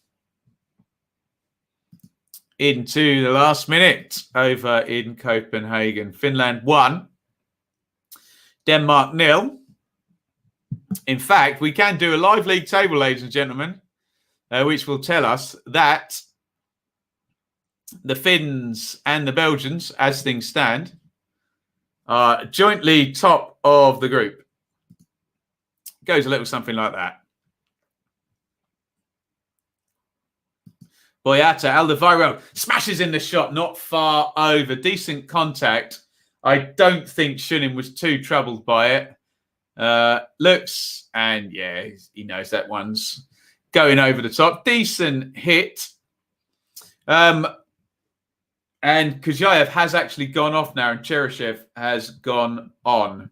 into the last minute over in Copenhagen. Finland 1, Denmark 0. In fact, we can do a live league table, ladies and gentlemen, which will tell us that the Finns and the Belgians, as things stand, are jointly top of the group. Goes a little something like that. Boyata, Alderweireld smashes in the shot, not far over. Decent contact. I don't think Shunin was too troubled by it. Looks, and yeah, he knows that one's going over the top. Decent hit. And Kuzyaev has actually gone off now, and Cheryshev has gone on.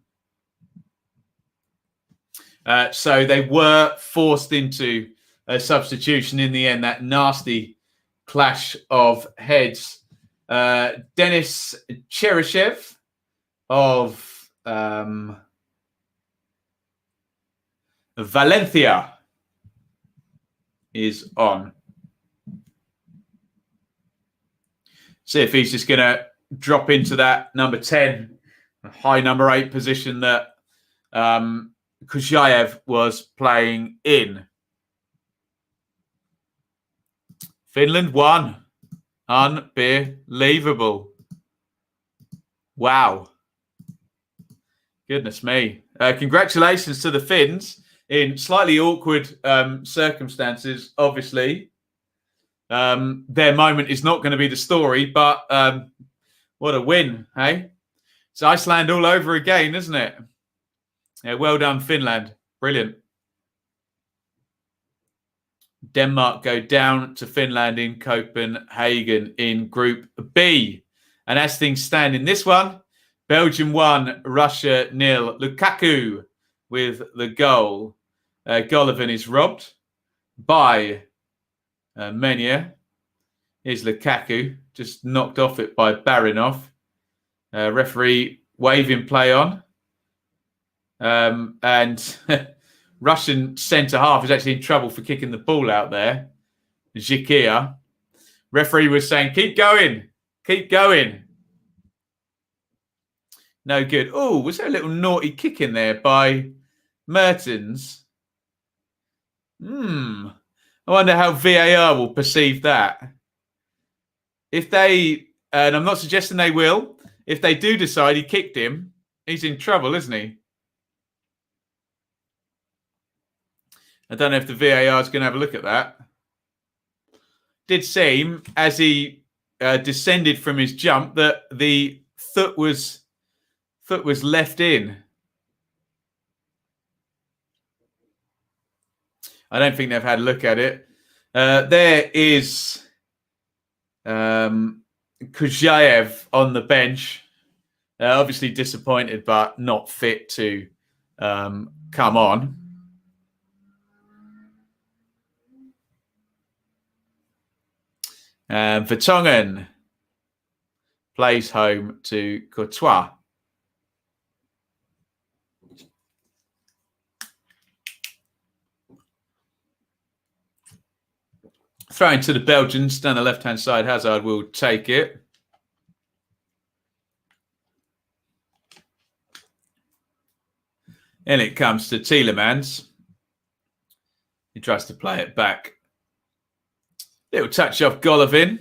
So they were forced into a substitution in the end. That nasty clash of heads. Denis Cheryshev of Valencia is on. See if he's just going to drop into that number 10, high number 8 position that Kuzyaev was playing in. Finland 1. Unbelievable. Wow. Goodness me. Congratulations to the Finns in slightly awkward circumstances, obviously. Their moment is not going to be the story, but what a win, hey? It's Iceland all over again, isn't it? Yeah, well done, Finland. Brilliant. Denmark go down to Finland in Copenhagen in Group B. And as things stand in this one, Belgium 1, Russia 0. Lukaku with the goal. Golovin is robbed by Menier. Here's Lukaku, just knocked off it by Barinov. Referee waving play on. And Russian centre-half is actually in trouble for kicking the ball out there. Zhikia. Referee was saying, keep going. Keep going. No good. Oh, was there a little naughty kick in there by Mertens? I wonder how VAR will perceive that. If they, and I'm not suggesting they will, if they do decide he kicked him, he's in trouble, isn't he? I don't know if the VAR is going to have a look at that. Did seem, as he descended from his jump, that the foot was left in. I don't think they've had a look at it. There is Kujaev on the bench. Obviously disappointed, but not fit to come on. Vertonghen plays home to Courtois. Throwing to the Belgians down the left-hand side. Hazard will take it. And it comes to Tielemans. He tries to play it back. Little touch off Golovin.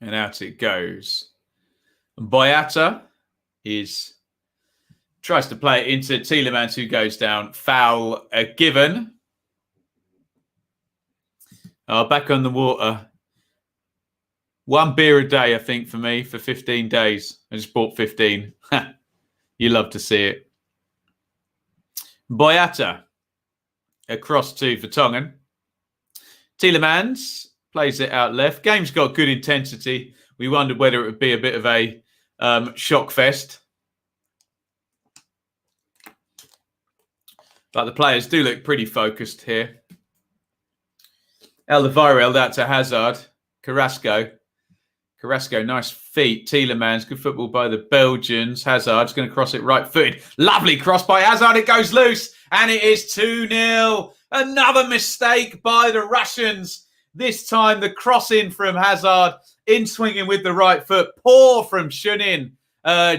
And out it goes. Boyata tries to play it into Tielemans, who goes down. Foul given. Back on the water. 1 beer a day, I think, for me, for 15 days. I just bought 15. You love to see it. Boyata across to Vertonghen. Tielemans plays it out left. Game's got good intensity. We wondered whether it would be a bit of a shock fest. But the players do look pretty focused here. Alderweireld out to Hazard. Carrasco, nice feet. Tielemans, good football by the Belgians. Hazard's going to cross it right-footed. Lovely cross by Hazard. It goes loose, and it is 2-0. Another mistake by the Russians. This time, the cross-in from Hazard, in swinging with the right foot. Poor from Shunin.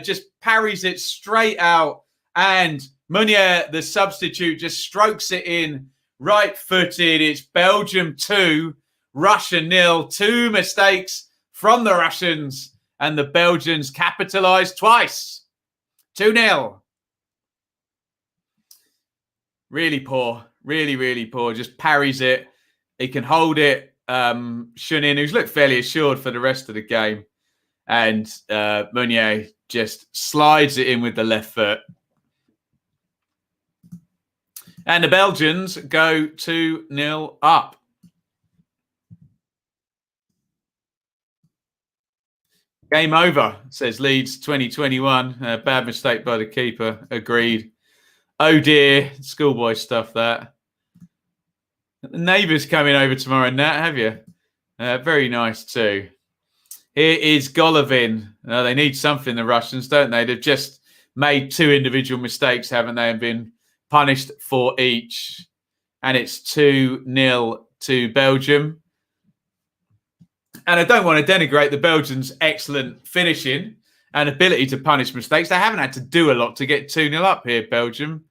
Just parries it straight out. And Meunier, the substitute, just strokes it in right-footed. It's Belgium 2, Russia 0. 2 mistakes from the Russians, and the Belgians capitalised twice. 2-0. Really poor. Really, really poor. Just parries it. He can hold it. Shunin, who's looked fairly assured for the rest of the game. And Meunier just slides it in with the left foot. And the Belgians go 2-0 up. Game over, says Leeds 2021. Bad mistake by the keeper. Agreed. Oh dear. Schoolboy stuff, that. The neighbours coming over tomorrow, Nat, have you? Very nice too. Here is Golovin. They need something, the Russians, don't they? They've just made 2 individual mistakes, haven't they? And been punished for each. And it's 2-0 to Belgium. And I don't want to denigrate the Belgians' excellent finishing and ability to punish mistakes. They haven't had to do a lot to get 2-0 up here, Belgium,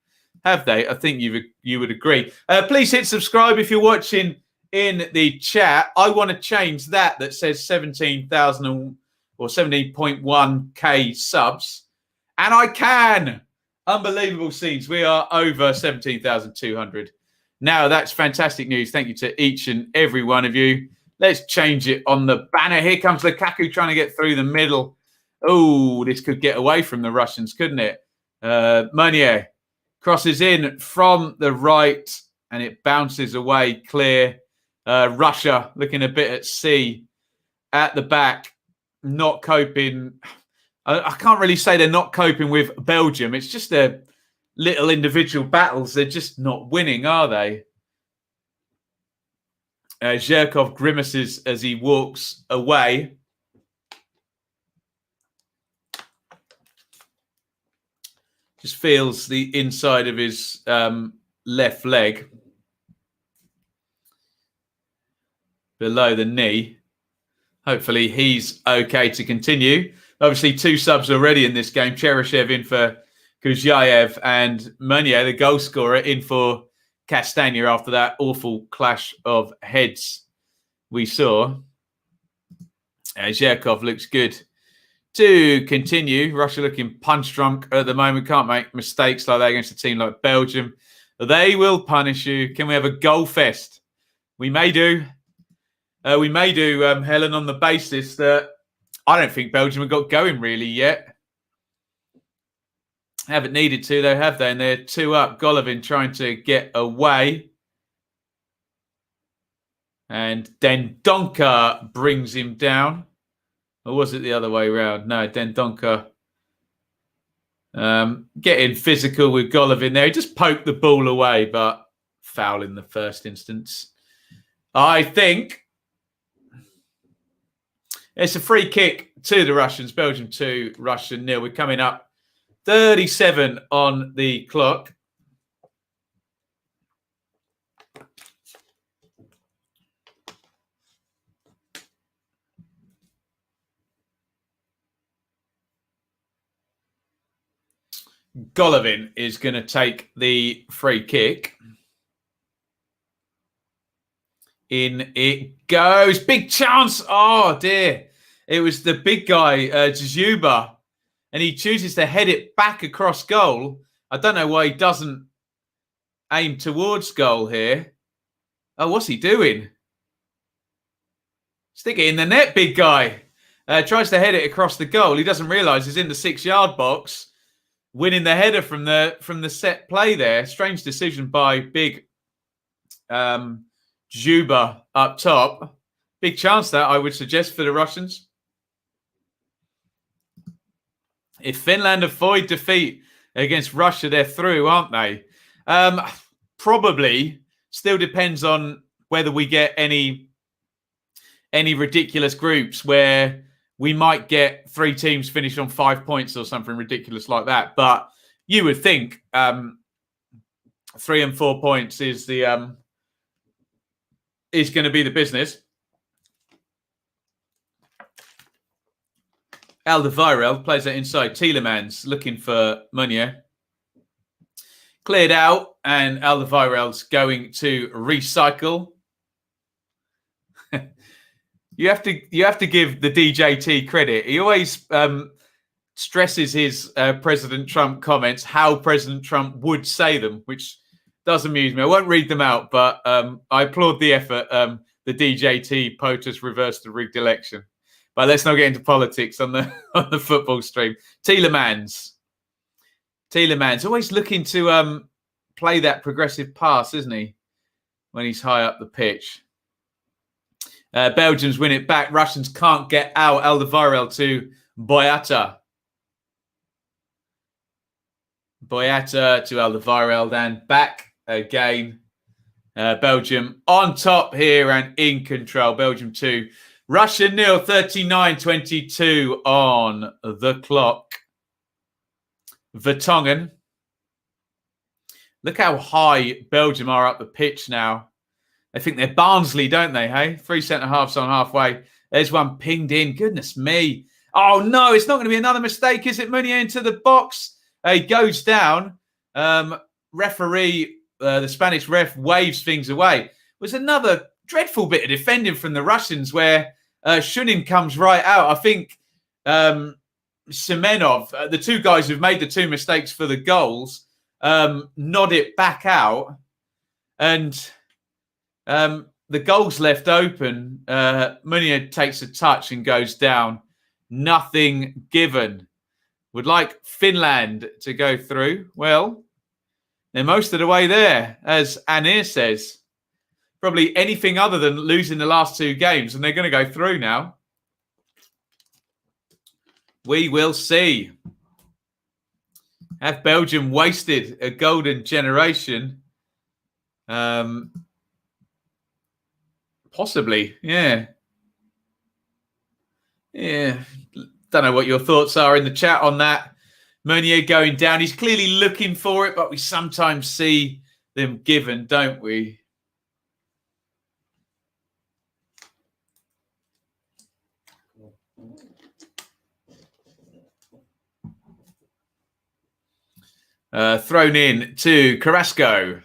have they? I think you would agree. Please hit subscribe if you're watching in the chat. I want to change that says 17,000 or 17.1k subs. And I can. Unbelievable scenes. We are over 17,200. Now, that's fantastic news. Thank you to each and every one of you. Let's change it on the banner. Here comes Lukaku trying to get through the middle. Oh, this could get away from the Russians, couldn't it? Meunier crosses in from the right, and it bounces away clear. Russia looking a bit at sea at the back, not coping. I can't really say they're not coping with Belgium. It's just little individual battles, they're just not winning, are they? Zherkov grimaces as he walks away. Just feels the inside of his left leg below the knee. Hopefully he's okay to continue. Obviously, 2 subs already in this game. Cheryshev in for Kuzyaev and Meunier, the goal scorer, in for Castagna after that awful clash of heads we saw. Zherkov looks good to continue. Russia looking punch drunk at the moment. Can't make mistakes like that against a team like Belgium. They will punish you. Can we have a goal fest? We may do. Helen, on the basis that I don't think Belgium have got going really yet. Haven't needed to, though, have they? And they're 2 up. Golovin trying to get away. And Dendoncker brings him down. Or was it the other way around? No, Dendoncker getting physical with Golovin there. He just poked the ball away, but foul in the first instance. I think it's a free kick to the Russians. Belgium 2, Russia 0. We're coming up 37 on the clock. Golovin is going to take the free kick. In it goes. Big chance. Oh, dear. It was the big guy, Dzyuba, and he chooses to head it back across goal. I don't know why he doesn't aim towards goal here. Oh, what's he doing? Stick it in the net, big guy. Tries to head it across the goal. He doesn't realise he's in the 6-yard box, winning the header from the set play there. Strange decision by big Dzyuba up top. Big chance that, I would suggest, for the Russians. If Finland avoid defeat against Russia, they're through, aren't they? Probably. Still depends on whether we get any ridiculous groups where we might get 3 teams finish on 5 points or something ridiculous like that. But you would think 3 and 4 points is the is going to be the business. Alderweireld plays that inside. Tielemans looking for Meunier. Cleared out, and Alderweireld's going to recycle. You have to give the DJT credit. He always stresses his President Trump comments, how President Trump would say them, which does amuse me. I won't read them out, but I applaud the effort. The DJT POTUS reversed the rigged election. But let's not get into politics on the football stream. Tielemans always looking to play that progressive pass, isn't he? When he's high up the pitch. Belgians win it back. Russians can't get out. Alderweireld to Boyata. Boyata to Alderweireld and back again. Belgium on top here and in control. Belgium 2. Russia 0, 39-22 on the clock. Vertonghen. Look how high Belgium are up the pitch now. I think they're Barnsley, don't they, hey? 3 centre-halves on halfway. There's one pinged in. Goodness me. Oh, no, it's not going to be another mistake, is it? Meunier into the box. He goes down. Referee, the Spanish ref, waves things away. It was another dreadful bit of defending from the Russians where Shunin comes right out. I think Semenov, the 2 guys who've made the 2 mistakes for the goals, nod it back out. And the goal's left open. Meunier takes a touch and goes down. Nothing given. Would like Finland to go through. Well, they're most of the way there, as Anir says. Probably anything other than losing the last 2 games, and they're going to go through now. We will see. Have Belgium wasted a golden generation? Possibly, yeah. Yeah. Don't know what your thoughts are in the chat on that. Meunier going down. He's clearly looking for it, but we sometimes see them given, don't we? Thrown in to Carrasco.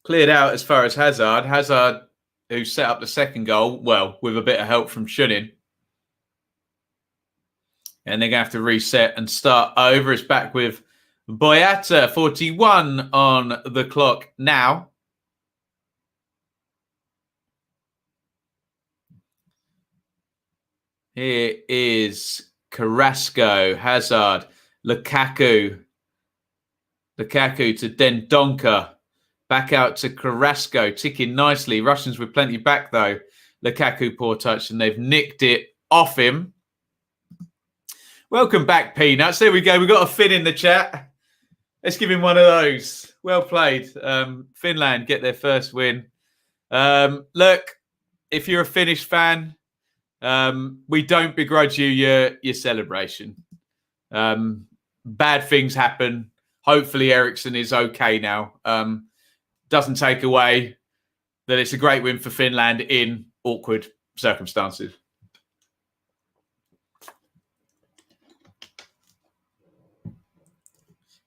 Cleared out as far as Hazard. Hazard, who set up the second goal, well, with a bit of help from Shunin. And they're going to have to reset and start over. It's back with Boyata, 41 on the clock now. Here is Carrasco, Hazard, Lukaku to Dendonka. Back out to Carrasco, ticking nicely. Russians with plenty back, though. Lukaku, poor touch, and they've nicked it off him. Welcome back, Peanuts. There we go. We've got a Finn in the chat. Let's give him one of those. Well played. Finland get their first win. Look, if you're a Finnish fan, we don't begrudge you your celebration. Bad things happen. Hopefully Eriksson is okay now. Doesn't take away that it's a great win for Finland in awkward circumstances.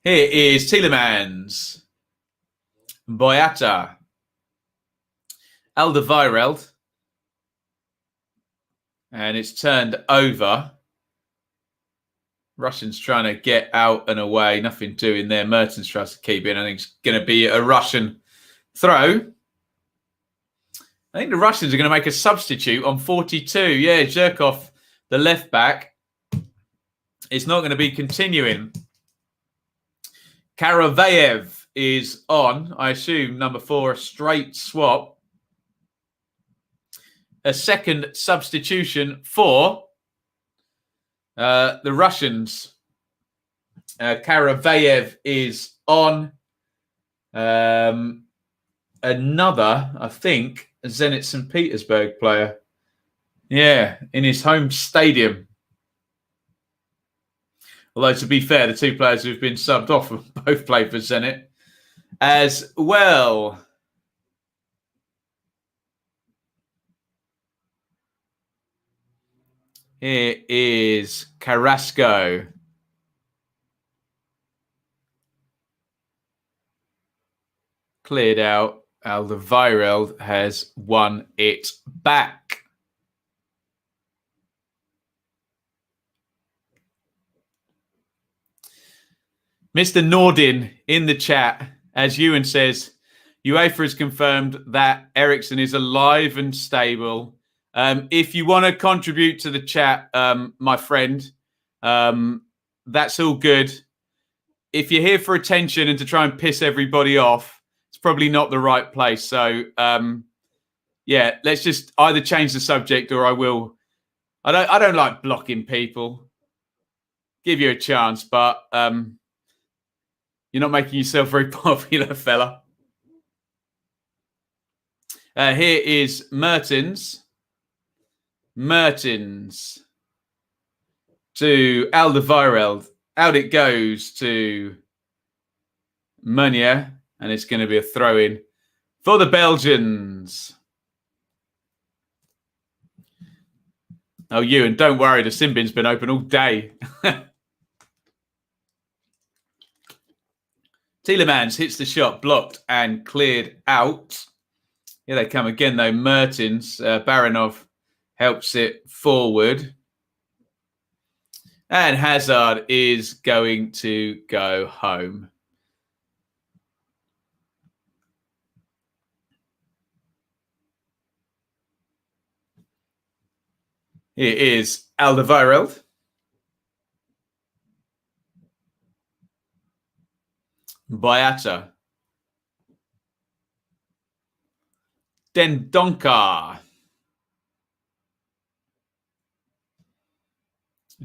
Here is Tielemans, Boyata, Alderweireld, and it's turned over. Russians trying to get out and away. Nothing doing there. Mertens tries to keep it. I think it's going to be a Russian throw. I think the Russians are going to make a substitute on 42. Yeah, Zhirkov, the left back. It's not going to be continuing. Karavayev is on. I assume number 4, a straight swap. A second substitution for the Russians. Karavayev is on. Another, I think, Zenit St. Petersburg player. Yeah, in his home stadium. Although, to be fair, the two players who've been subbed off have both played for Zenit as well. Here is Carrasco. Cleared out. Alderweireld has won it back. Mr. Nordin in the chat, as Ewan says, UEFA has confirmed that Eriksson is alive and stable. If you want to contribute to the chat, my friend, that's all good. If you're here for attention and to try and piss everybody off, it's probably not the right place. So, yeah, let's just either change the subject or I will. I don't like blocking people. Give you a chance, but you're not making yourself very popular, fella. Here is Mertens. Mertens to Alderweireld. Out it goes to Meunier, and it's going to be a throw-in for the Belgians. Oh, Ewan, don't worry. The sin bin's been open all day. Tielemans hits the shot, blocked and cleared out. Here they come again, though. Mertens, Baranov helps it forward. And Hazard is going to go home. Here is Alderweireld. Boyata. Dendonka.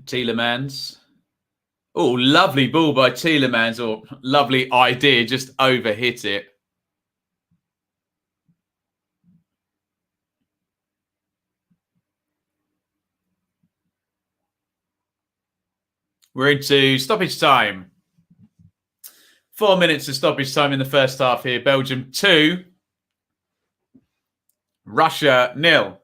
Tielemans. Oh, lovely ball by Tielemans, or lovely idea, just overhit it. We're into stoppage time. 4 minutes of stoppage time in the first half here. Belgium 2, Russia 0.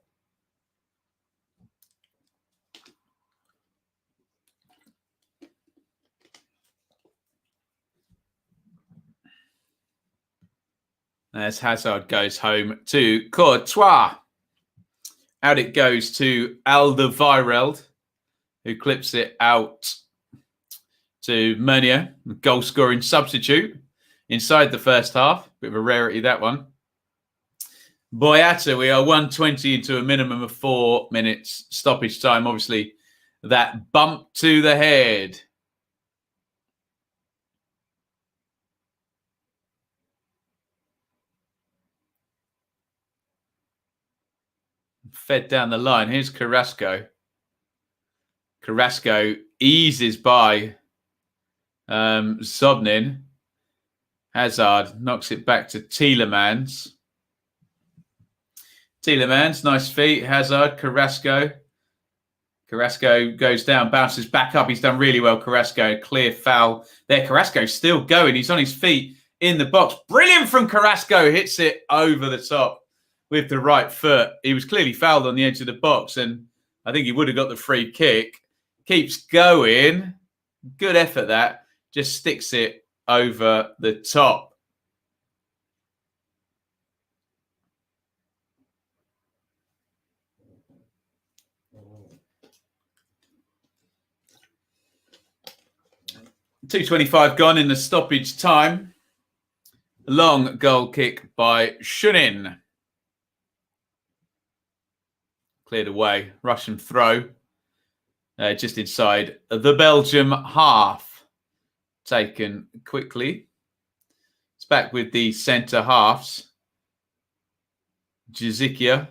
As Hazard goes home to Courtois. Out it goes to Alderweireld, who clips it out to Meunier, goal-scoring substitute inside the first half. Bit of a rarity, that one. Boyata, we are 120 into a minimum of 4 minutes stoppage time. Obviously, that bump to the head. Fed down the line. Here's Carrasco. Carrasco eases by Zobnin. Hazard knocks it back to Tielemans. Tielemans, nice feet. Hazard, Carrasco. Carrasco goes down, bounces back up. He's done really well, Carrasco. Clear foul there. Carrasco's still going. He's on his feet in the box. Brilliant from Carrasco. Hits it over the top with the right foot. He was clearly fouled on the edge of the box, and I think he would have got the free kick. Keeps going. Good effort, that. Just sticks it over the top. .225 gone in the stoppage time. Long goal kick by Shunin. Cleared away. Russian throw. Just inside the Belgium half. Taken quickly. It's back with the centre halves. Jazikia.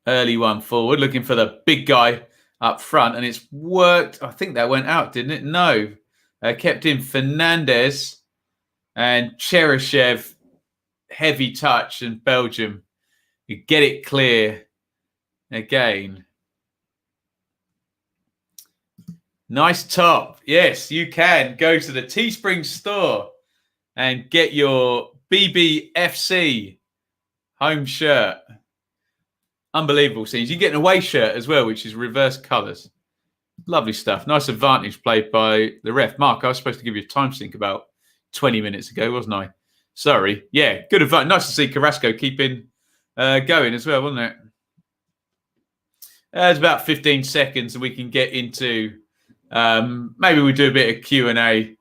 Early one forward. Looking for the big guy up front, and it's worked. I think that went out, didn't it? No. Kept in Fernandez and Cheryshev. Heavy touch, and Belgium, you get it clear again. Nice top. Yes, you can go to the Teespring store and get your BBFC home shirt. Unbelievable scenes. You get an away shirt as well, which is reverse colours. Lovely stuff. Nice advantage played by the ref. Mark, I was supposed to give you a time sync about 20 minutes ago, wasn't I? Sorry. Yeah, good advantage. Nice to see Carrasco keeping going as well, wasn't it? It's about 15 seconds and we can get into, maybe we do a bit of Q&A,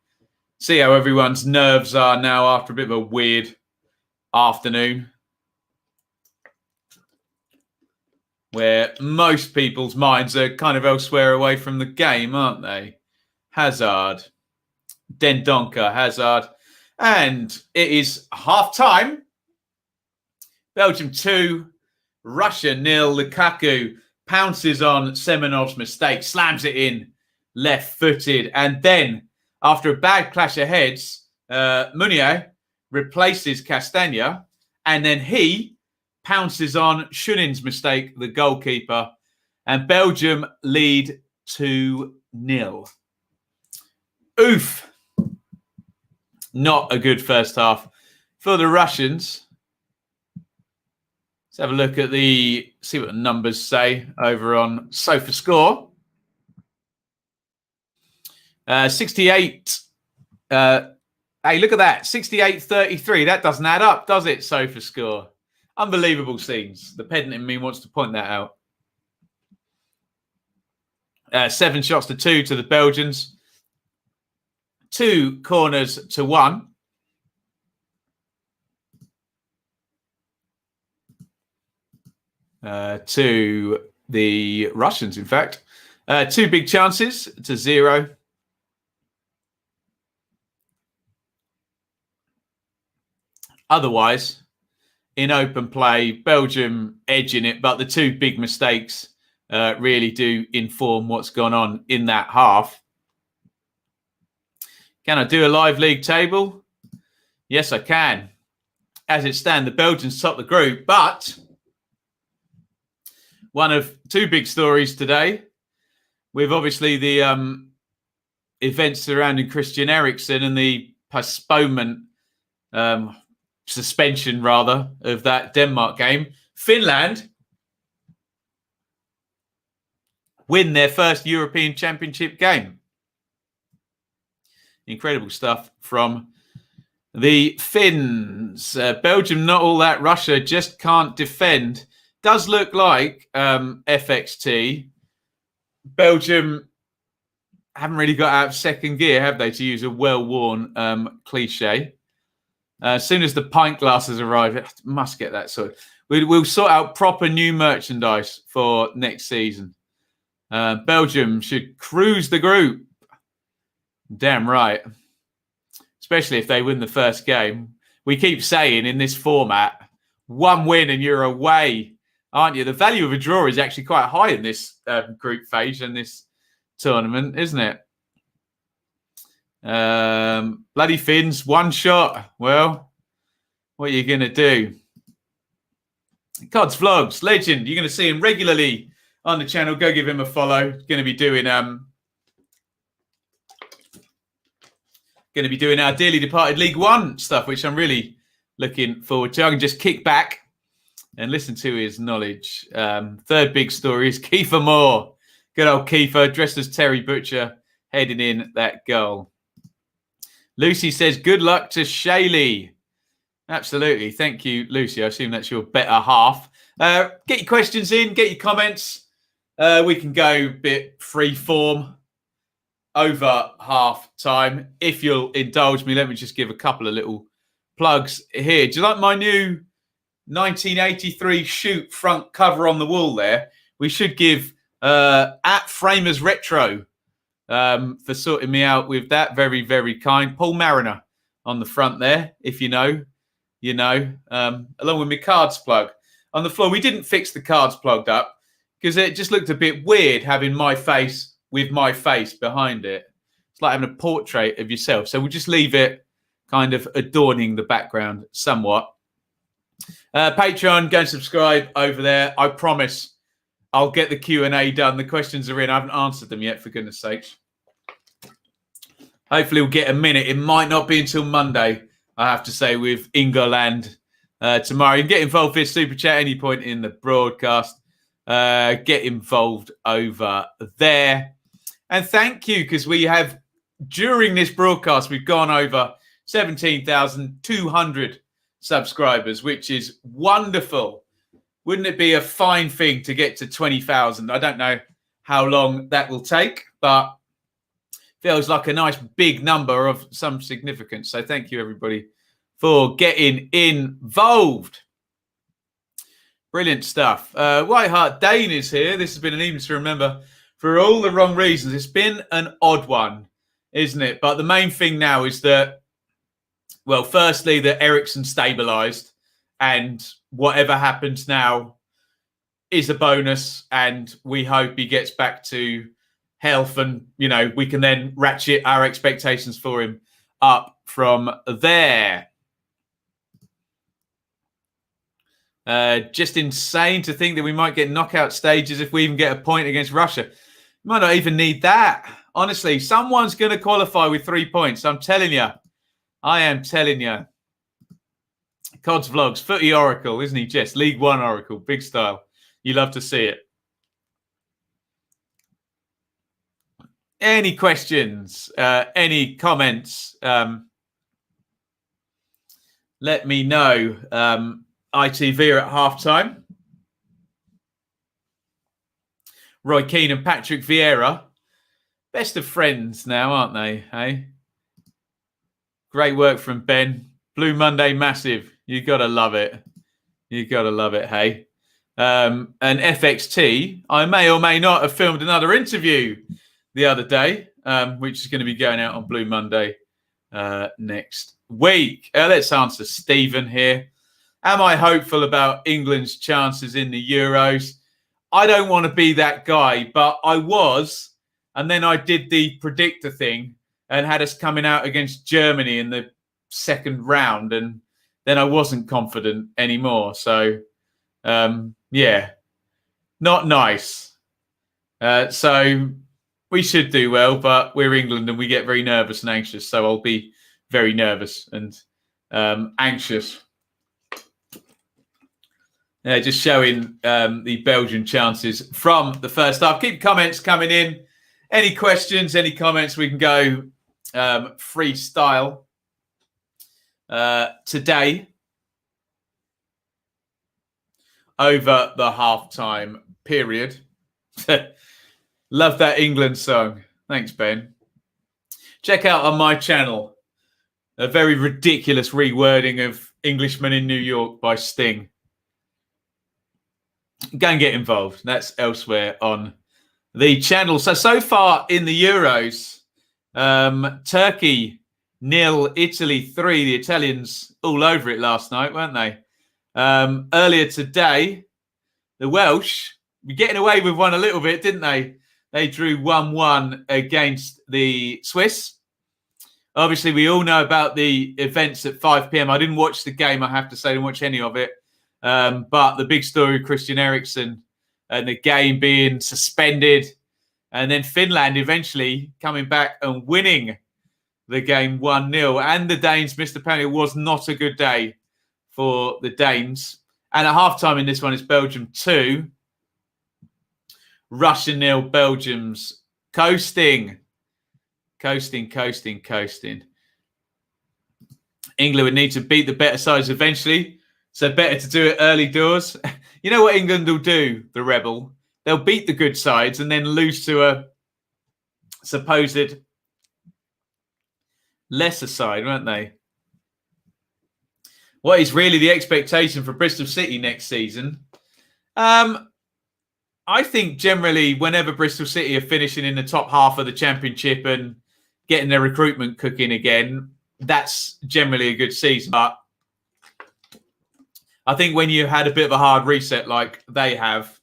see how everyone's nerves are now after a bit of a weird afternoon, where most people's minds are kind of elsewhere away from the game, aren't they? Hazard, Dendonka, Hazard. And it is half-time. Belgium 2, Russia 0. Lukaku pounces on Semenov's mistake, slams it in left-footed. And then, after a bad clash of heads, Meunier replaces Castagna. And then he pounces on Shunin's mistake, the goalkeeper, and Belgium lead 2-0. Oof. Not a good first half for the Russians. Let's have a look at see what the numbers say over on SofaScore. 68. Hey, look at that. 68-33. That doesn't add up, does it, SofaScore? Unbelievable scenes. The pedant in me wants to point that out. 7 shots to 2 to the Belgians. 2 corners to 1. To the Russians, in fact. 2 big chances to 0. Otherwise, in open play, Belgium edging it, but the 2 big mistakes really do inform what's gone on in that half. Can I do a live league table? Yes, I can. As it stands, the Belgians top the group, but one of two big stories today, with obviously the events surrounding Christian Eriksen and the postponement, suspension rather, of that Denmark game. Finland win their first European Championship game. Incredible stuff from the Finns. Belgium, not all that. Russia just can't defend. Does look like FXT. Belgium haven't really got out of second gear, have they, to use a well-worn cliche. As soon as the pint glasses arrive, it must get that sorted. We'll sort out proper new merchandise for next season. Belgium should cruise the group. Damn right. Especially if they win the first game. We keep saying in this format, one win and you're away, aren't you? The value of a draw is actually quite high in this group phase and this tournament, isn't it? Bloody Finns, one shot. Well, what are you going to do? Cod's Vlogs, legend. You're going to see him regularly on the channel. Go give him a follow. Going to be doing our dearly departed League One stuff, which I'm really looking forward to. I can just kick back and listen to his knowledge. Third big story is Kiefer Moore. Good old Kiefer, dressed as Terry Butcher, heading in that goal. Lucy says, good luck to Shaylee. Absolutely. Thank you, Lucy. I assume that's your better half. Get your questions in, get your comments. We can go a bit free form over half time. If you'll indulge me, let me just give a couple of little plugs here. Do you like my new 1983 shoot front cover on the wall there? We should give at Framers Retro for sorting me out with that. Very, very kind. Paul Mariner on the front there. If you know, you know. Along with my cards plug on the floor. We didn't fix the cards plugged up because it just looked a bit weird having my face with my face behind it. It's like having a portrait of yourself. So we'll just leave it kind of adorning the background somewhat. Patreon, go and subscribe over there. I promise I'll get the Q&A done. The questions are in. I haven't answered them yet, for goodness sakes. Hopefully we'll get a minute. It might not be until Monday, I have to say, with England tomorrow. You can get involved with Super Chat at any point in the broadcast. Get involved over there. And thank you, because we have, during this broadcast, we've gone over 17,200 subscribers, which is wonderful. Wouldn't it be a fine thing to get to 20,000? I don't know how long that will take, but feels like a nice big number of some significance. So thank you, everybody, for getting involved. Brilliant stuff. White Hart Dane is here. This has been an evening to remember for all the wrong reasons. It's been an odd one, isn't it? But the main thing now is that, well, firstly, that Eriksen stabilised, and whatever happens now is a bonus, and we hope he gets back to health, and, you know, we can then ratchet our expectations for him up from there. Just insane to think that we might get knockout stages if we even get a point against Russia. We might not even need that. Honestly, someone's going to qualify with 3 points. I'm telling you. I am telling you. Cod's Vlogs, Footy Oracle, isn't he, Jess? League One Oracle, big style. You love to see it. Any questions? Any comments? Let me know. ITV are at halftime. Roy Keane and Patrick Vieira, best of friends now, aren't they? Hey, great work from Ben. Blue Monday, massive. You gotta love it. You gotta love it. Hey, and FXT. I may or may not have filmed another interview the other day, which is going to be going out on Blue Monday next week. Let's answer Stephen here. Am I hopeful about England's chances in the Euros? I don't want to be that guy, but I was. And then I did the predictor thing and had us coming out against Germany in the second round. And then I wasn't confident anymore. So, yeah, not nice. So we should do well, but we're England and we get very nervous and anxious. So I'll be very nervous and anxious. Just showing the Belgian chances from the first half. Keep comments coming in. Any questions, any comments, we can go freestyle today over the halftime period. Love that England song. Thanks, Ben. Check out on my channel a very ridiculous rewording of Englishman in New York by Sting. Go and get involved. That's elsewhere on the channel. So far in the Euros, Turkey 0, Italy 3. The Italians all over it last night, weren't they? Earlier today, the Welsh were getting away with one a little bit, didn't they? They drew 1-1 against the Swiss. Obviously, we all know about the events at 5 p.m. I didn't watch the game, I have to say. I didn't watch any of it. But the big story, Christian Eriksen and the game being suspended. And then Finland eventually coming back and winning the game 1-0. And the Danes missed the penalty. It was not a good day for the Danes. And at halftime in this one, it's Belgium 2. Russia 0. Belgium's coasting. Coasting. England would need to beat the better sides eventually. So better to do it early doors. You know what England will do, the rebel? They'll beat the good sides and then lose to a supposed lesser side, won't they? What is really the expectation for Bristol City next season? I think generally whenever Bristol City are finishing in the top half of the championship and getting their recruitment cooking again, that's generally a good season. But I think when you had a bit of a hard reset like they have,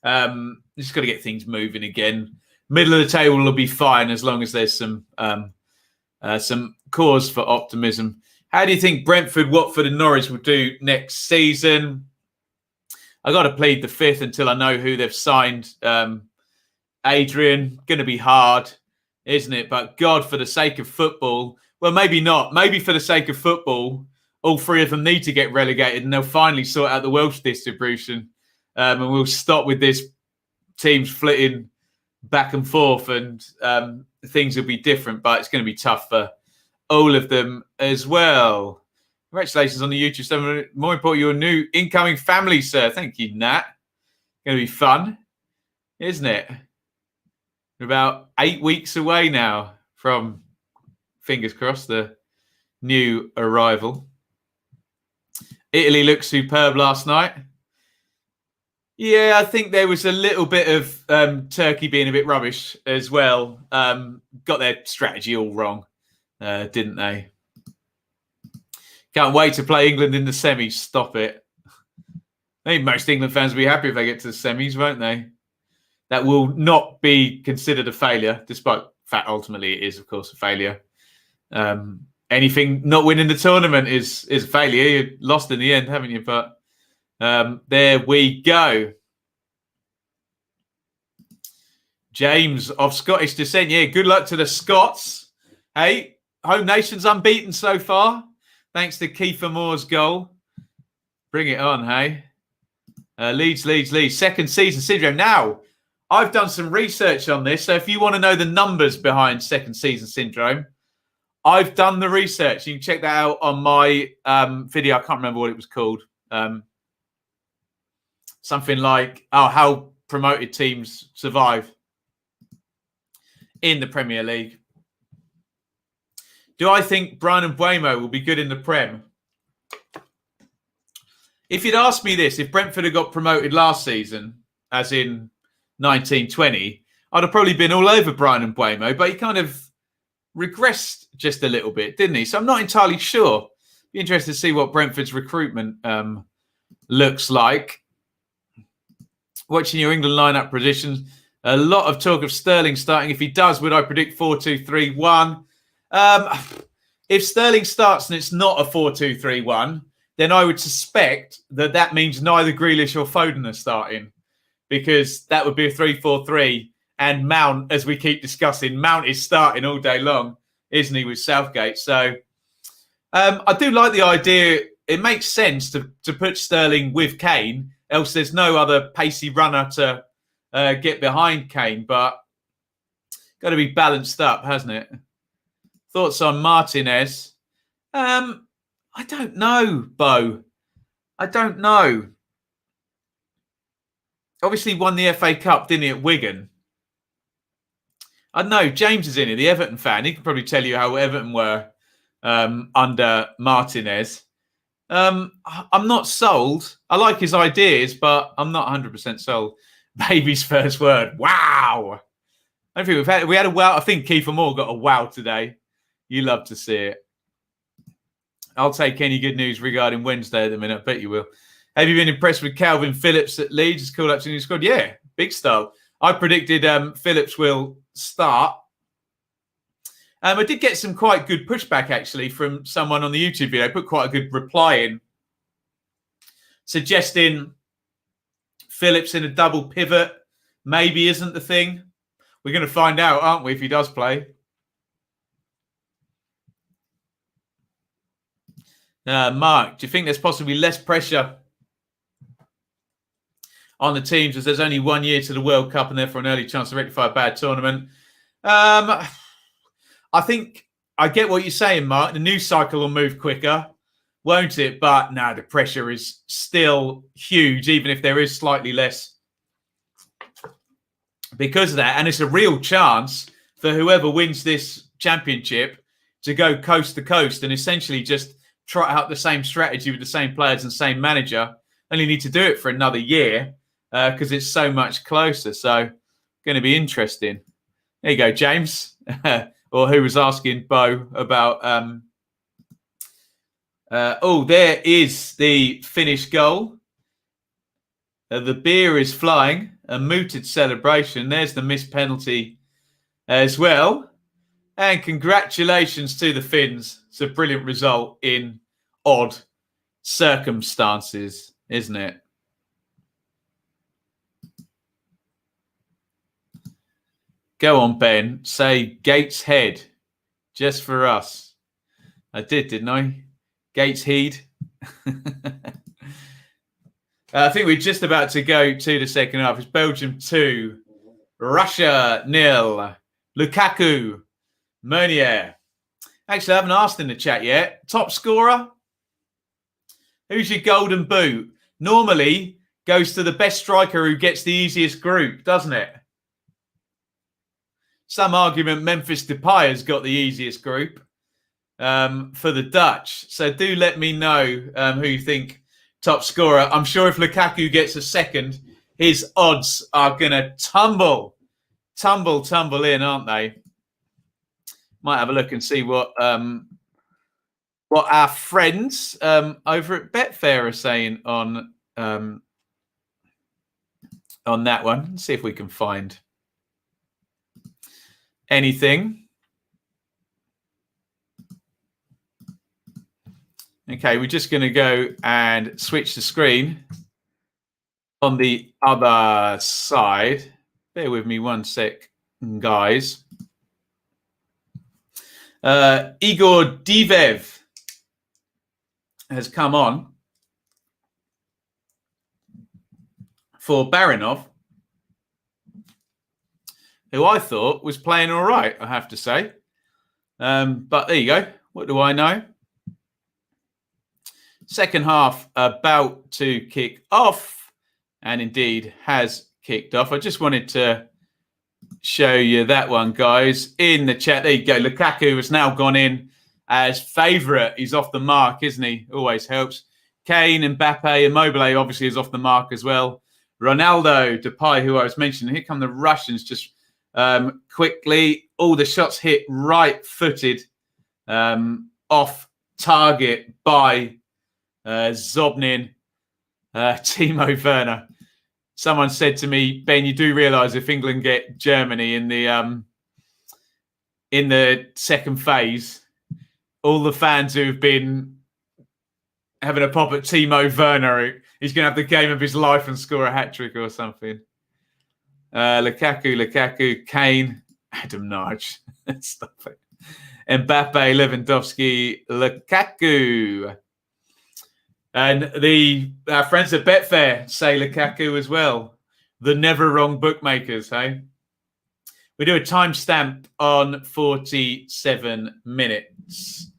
just got to get things moving again. Middle of the table will be fine as long as there's some cause for optimism. How do you think Brentford, Watford and Norwich will do next season? I got to plead the fifth until I know who they've signed. Adrian, going to be hard, isn't it? But God, for the sake of football, well, maybe not. Maybe for the sake of football, all three of them need to get relegated and they'll finally sort out the Welsh distribution. And we'll stop with this teams flitting back and forth and things will be different, but it's going to be tough for all of them as well. Congratulations on the YouTube stuff. More important, your new incoming family, sir. Thank you, Nat. Going to be fun, isn't it? We're about 8 weeks away now from, fingers crossed, the new arrival. Italy looked superb last night. Yeah, I think there was a little bit of Turkey being a bit rubbish as well. Got their strategy all wrong, didn't they? Can't wait to play England in the semis. Stop it. I think most England fans will be happy if they get to the semis, won't they? That will not be considered a failure, despite the fact ultimately it is, of course, a failure. Anything not winning the tournament is a failure. You lost in the end, haven't you? But there we go. James of Scottish descent. Yeah, good luck to the Scots. Hey, home nation's unbeaten so far. Thanks to Kiefer Moore's goal. Bring it on, hey? Leeds. Second season syndrome. Now, I've done some research on this. So if you want to know the numbers behind second season syndrome, I've done the research. You can check that out on my video. I can't remember what it was called. Something like, how promoted teams survive in the Premier League. Do I think Brian Mbeumo will be good in the Prem? If you'd asked me this, if Brentford had got promoted last season, as in 1920, I'd have probably been all over Brian Mbeumo, but he kind of regressed just a little bit, didn't he? So I'm not entirely sure. Be interested to see what Brentford's recruitment looks like. Watching your England lineup positions, a lot of talk of Sterling starting. If he does, would I predict 4-2-3-1? If Sterling starts and it's not a 4-2-3-1, then I would suspect that means neither Grealish or Foden are starting, because that would be a 3-4-3. And Mount, as we keep discussing, Mount is starting all day long, isn't he, with Southgate? So I do like the idea. It makes sense to put Sterling with Kane, else there's no other pacey runner to get behind Kane. But got to be balanced up, hasn't it? Thoughts on Martinez? I don't know, Bo. I don't know. Obviously won the FA Cup, didn't he, at Wigan? I don't know. James is in here, the Everton fan. He can probably tell you how Everton were under Martinez. I'm not sold. I like his ideas, but I'm not 100% sold. Baby's first word. Wow. I think we had a wow. I think Kiefer Moore got a wow today. You love to see it. I'll take any good news regarding Wednesday at the minute. I bet you will. Have you been impressed with Calvin Phillips at Leeds? He's called up to the squad. Yeah, big style. I predicted Phillips will start. I did get some quite good pushback, actually, from someone on the YouTube video. I put quite a good reply in, suggesting Phillips in a double pivot maybe isn't the thing. We're going to find out, aren't we, if he does play. Mark, do you think there's possibly less pressure on the teams as there's only 1 year to the World Cup and therefore an early chance to rectify a bad tournament? I think I get what you're saying, Mark. The news cycle will move quicker, won't it? But no, the pressure is still huge, even if there is slightly less because of that. And it's a real chance for whoever wins this championship to go coast to coast and essentially just trot out the same strategy with the same players and same manager. Only need to do it for another year because it's so much closer. So going to be interesting. There you go, James. Or who was asking Bo about... there is the finished goal. The beer is flying. A mooted celebration. There's the missed penalty as well. And congratulations to the Finns. It's a brilliant result in odd circumstances, isn't it? Go on, Ben. Say Gateshead just for us. I did, didn't I? Gateshead. I think we're just about to go to the second half. It's Belgium 2, Russia 0. Lukaku, Meunier. Actually, I haven't asked in the chat yet. Top scorer? Who's your golden boot? Normally goes to the best striker who gets the easiest group, doesn't it? Some argument Memphis Depay has got the easiest group for the Dutch. So do let me know who you think top scorer. I'm sure if Lukaku gets a second, his odds are going to tumble in, aren't they? Might have a look and see what our friends over at Betfair are saying on that one. Let's see if we can find anything. Okay, we're just going to go and switch the screen on the other side. Bear with me one sec, guys. Igor Divev has come on for Barinov, who I thought was playing all right, I have to say. But there you go. What do I know? Second half about to kick off, and indeed has kicked off. I just wanted to show you that one, guys, in the chat. There you go. Lukaku has now gone in as favourite. He's off the mark, isn't he? Always helps. Kane, Mbappe, Immobile obviously is off the mark as well. Ronaldo, Depay, who I was mentioning. Here come the Russians just quickly. All the shots hit right-footed off target by Zobnin, Timo Werner. someone said to me, Ben, you do realise if England get Germany in the second phase, all the fans who've been having a pop at Timo Werner, he's going to have the game of his life and score a hat-trick or something. Lukaku, Kane, Adam Nudge. Stop it. Mbappe, Lewandowski, Lukaku. And our friends at Betfair say Lukaku as well. The never wrong bookmakers, hey? We do a timestamp on 47 minutes.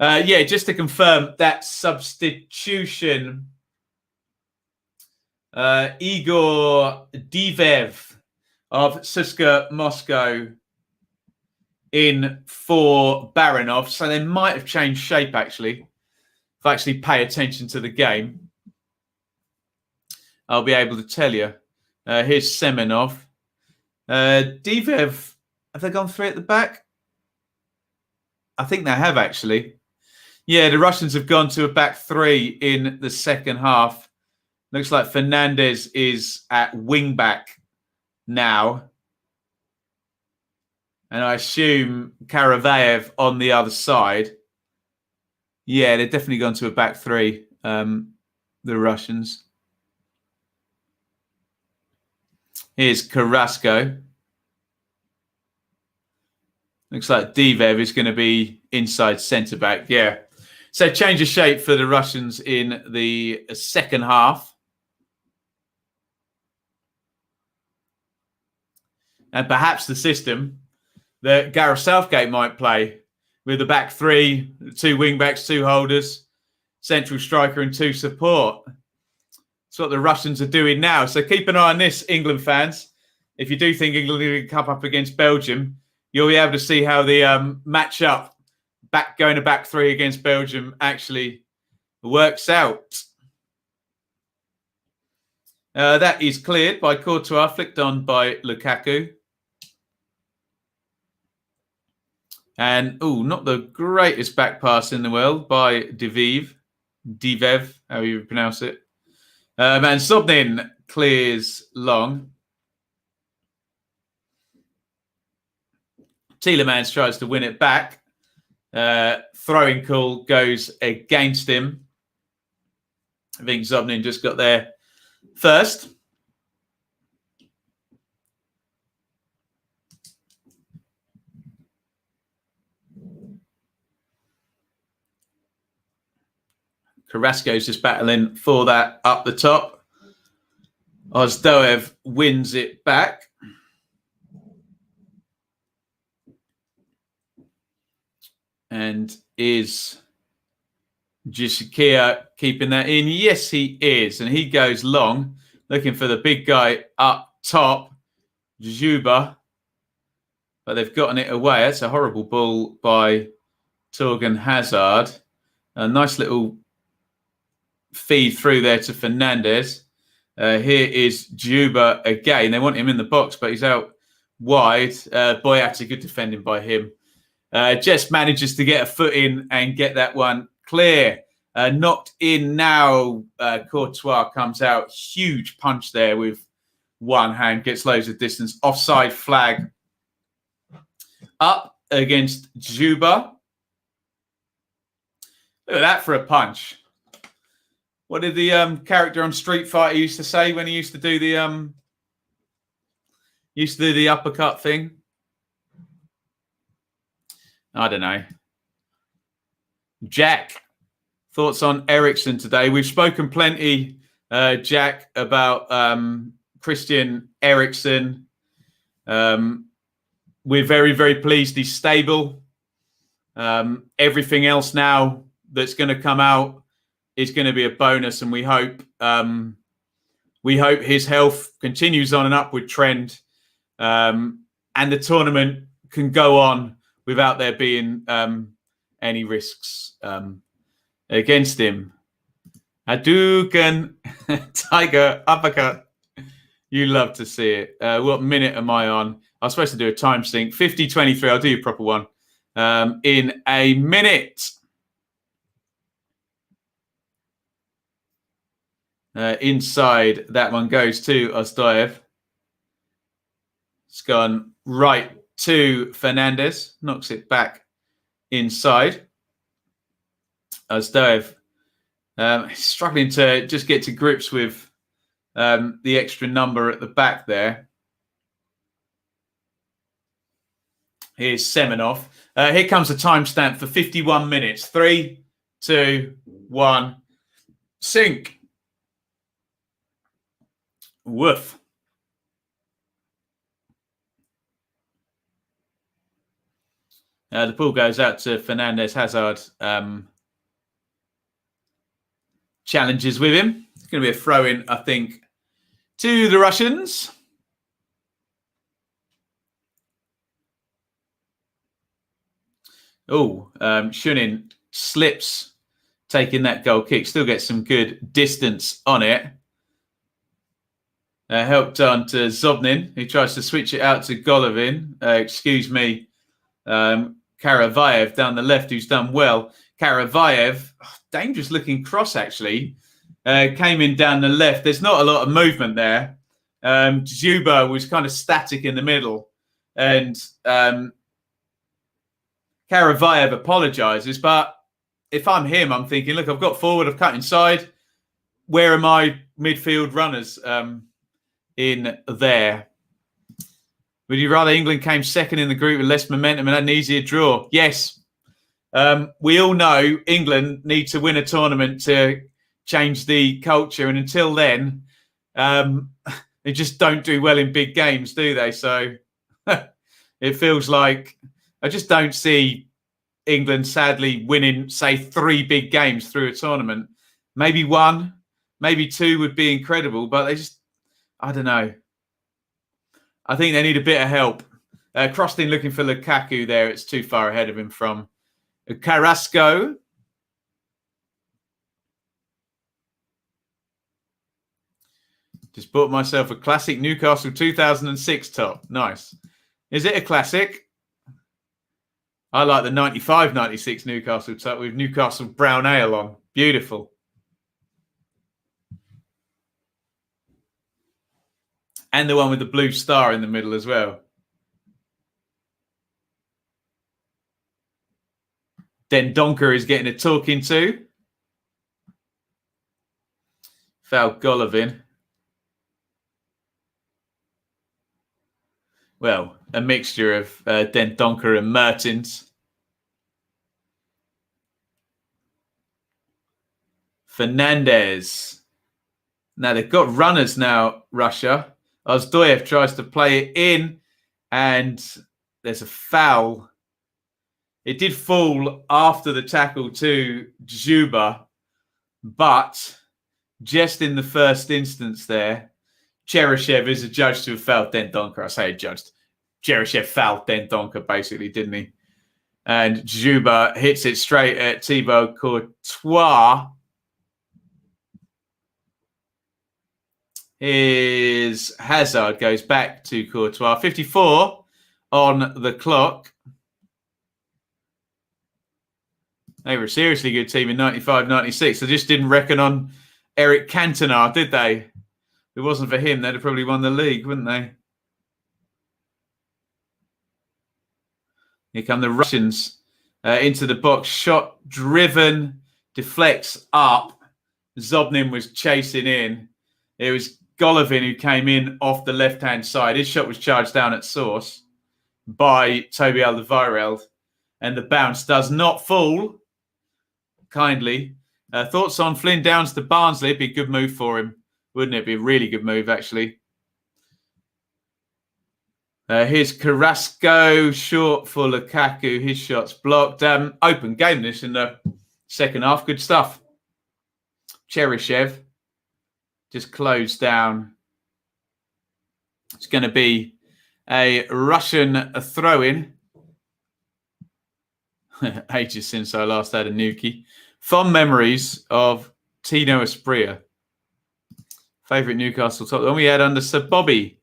Just to confirm that substitution, Igor Divev of CSKA Moscow in for Baranov. So they might have changed shape, actually. If I actually pay attention to the game, I'll be able to tell you. Here's Semenov. Divev, have they gone 3 at the back? I think they have, actually. Yeah, the Russians have gone to a back 3 in the second half. Looks like Fernandez is at wing back now. And I assume Karavayev on the other side. Yeah, they've definitely gone to a back 3, the Russians. Here's Carrasco. Looks like Divev is going to be inside centre-back. Yeah. So change of shape for the Russians in the second half. And perhaps the system that Gareth Southgate might play with the back 3, 2 wing-backs, 2 holders, central striker and 2 support. That's what the Russians are doing now. So keep an eye on this, England fans. If you do think England are going to come up against Belgium, you'll be able to see how the match-up going to back 3 against Belgium actually works out. That is cleared by Courtois, flicked on by Lukaku. And, not the greatest back pass in the world by Divev, how you pronounce it. And Sobnin clears long. Tielemans tries to win it back. Throwing call goes against him. I think Sobnin just got there first. Carrasco's just battling for that up the top. Auzathoth wins it back. And is Jishikia keeping that in? Yes, he is. And he goes long, looking for the big guy up top, Juba. But they've gotten it away. That's a horrible ball by Torgan Hazard. A nice little feed through there to Fernandez. Here is Juba again. They want him in the box, but he's out wide. Boyata, good defending by him. Just manages to get a foot in and get that one clear. Knocked in now. Courtois comes out. Huge punch there with one hand. Gets loads of distance. Offside flag up against Juba. Look at that for a punch. What did the character on Street Fighter used to say when he used to do the uppercut thing? I don't know. Jack, thoughts on Ericsson today? We've spoken plenty, Jack, about Christian Eriksen. We're very, very pleased he's stable. Everything else now that's going to come out is going to be a bonus, and we hope his health continues on an upward trend, and the tournament can go on without there being any risks against him. Hadouken, Tiger, uppercut. You love to see it. What minute am I on? I was supposed to do a time sync. 50:23. I'll do a proper one in a minute. Inside, that one goes to Auzathoth. It's gone right to Fernandez. Knocks it back inside. Auzathoth struggling to just get to grips with the extra number at the back there. Here's Semenov. Here comes the timestamp for 51 minutes. 3, 2, 1. Sink. Woof. The ball goes out to Fernandez. Hazard challenges with him. It's going to be a throw-in, I think, to the Russians. Oh, Shunin slips taking that goal kick. Still gets some good distance on it. Helped on to Zobnin, who tries to switch it out to Golovin. Karavayev down the left, who's done well. Karavayev, dangerous looking cross actually, came in down the left. There's not a lot of movement there. Dzyuba was kind of static in the middle, and Karavayev apologises. But if I'm him, I'm thinking, look, I've got forward, I've cut inside. Where are my midfield runners in there? Would you rather England came second in the group with less momentum and had an easier draw? Yes. We all know England need to win a tournament to change the culture. And until then, they just don't do well in big games, do they? So it feels like I just don't see England, sadly, winning, say, 3 big games through a tournament. Maybe 1, maybe 2 would be incredible, but they just, I don't know. I think they need a bit of help. Crostin looking for Lukaku there. It's too far ahead of him from Carrasco. Just bought myself a classic Newcastle 2006 top. Nice. Is it a classic? I like the 95-96 Newcastle top with Newcastle brown ale on. Beautiful. And the one with the blue star in the middle as well. Dendoncker is getting a talking to. Foul Golovin. Well, a mixture of Dendoncker and Mertens. Fernandez. Now they've got runners now, Russia. Auzathoth tries to play it in, and there's a foul. It did fall after the tackle to Dzyuba, but just in the first instance there, Cheryshev is adjudged to have fouled Dendoncker. I say adjudged. Cheryshev fouled Dendoncker, basically, didn't he? And Dzyuba hits it straight at Thibaut Courtois. Is Hazard goes back to Courtois. 54 on the clock. They were a seriously good team in 95-96. They just didn't reckon on Eric Cantona, did they? If it wasn't for him, they'd have probably won the league, wouldn't they? Here come the Russians into the box. Shot driven, deflects up. Zobnin was chasing in. It was Golovin who came in off the left-hand side. His shot was charged down at source by Toby Alderweireld. And the bounce does not fall. Kindly. Thoughts on Flynn Downs to Barnsley? It'd be a good move for him. Wouldn't it? Be a really good move, actually. Here's Carrasco, short for Lukaku. His shot's blocked. Open game this in the second half. Good stuff. Cheryshev just closed down. It's going to be a Russian throw-in. Ages since I last had a Nuki. Fond memories of Tino Asprilla. Favourite Newcastle top. The one we had under Sir Bobby.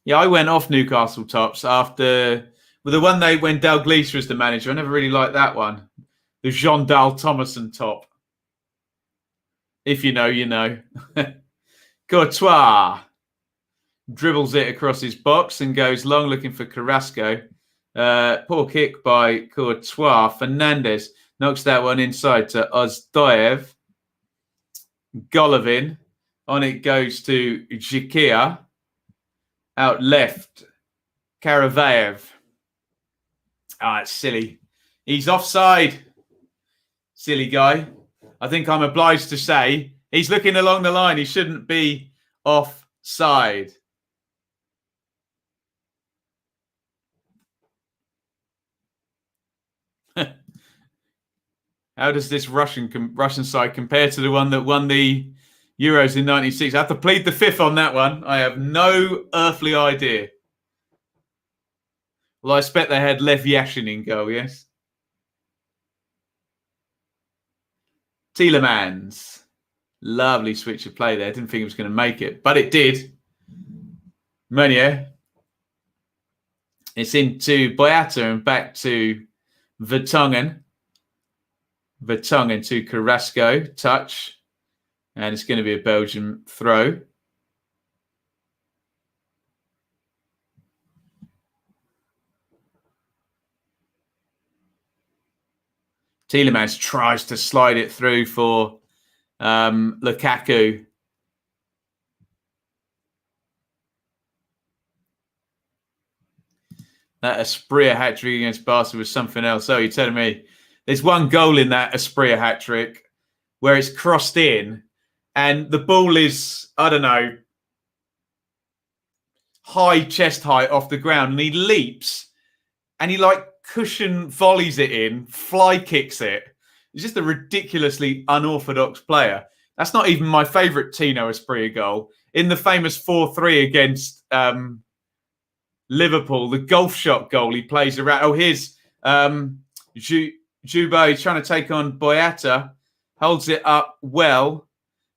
Yeah, I went off Newcastle tops after... Well, the one when Dalglish was the manager. I never really liked that one. The Jean Dal Thomason top. If you know, you know. Courtois dribbles it across his box and goes long looking for Carrasco. Poor kick by Courtois. Fernandez knocks that one inside to Auzathoth. Golovin. On it goes to Jikia. Out left. Karavaev. It's silly. He's offside. Silly guy. I think I'm obliged to say he's looking along the line. He shouldn't be offside. How does this Russian side compare to the one that won the Euros in '96? I have to plead the fifth on that one. I have no earthly idea. Well, I expect they had Lev Yashin in goal, yes? Tielemans. Lovely switch of play there. Didn't think it was going to make it, but it did. Meunier. It's into Boyata and back to Vertonghen. Vertonghen to Carrasco. Touch. And it's going to be a Belgian throw. Tielemans tries to slide it through for Lukaku. That Asprilla hat-trick against Barca was something else. Oh, you're telling me there's one goal in that Asprilla hat-trick where it's crossed in and the ball is, I don't know, high chest height off the ground and he leaps and he like cushion volleys it in, fly kicks it. He's just a ridiculously unorthodox player. That's not even my favourite Tino Asprilla goal. In the famous 4-3 against Liverpool, the golf shot goal he plays around. Oh, here's Juba. He's trying to take on Boyata. Holds it up well.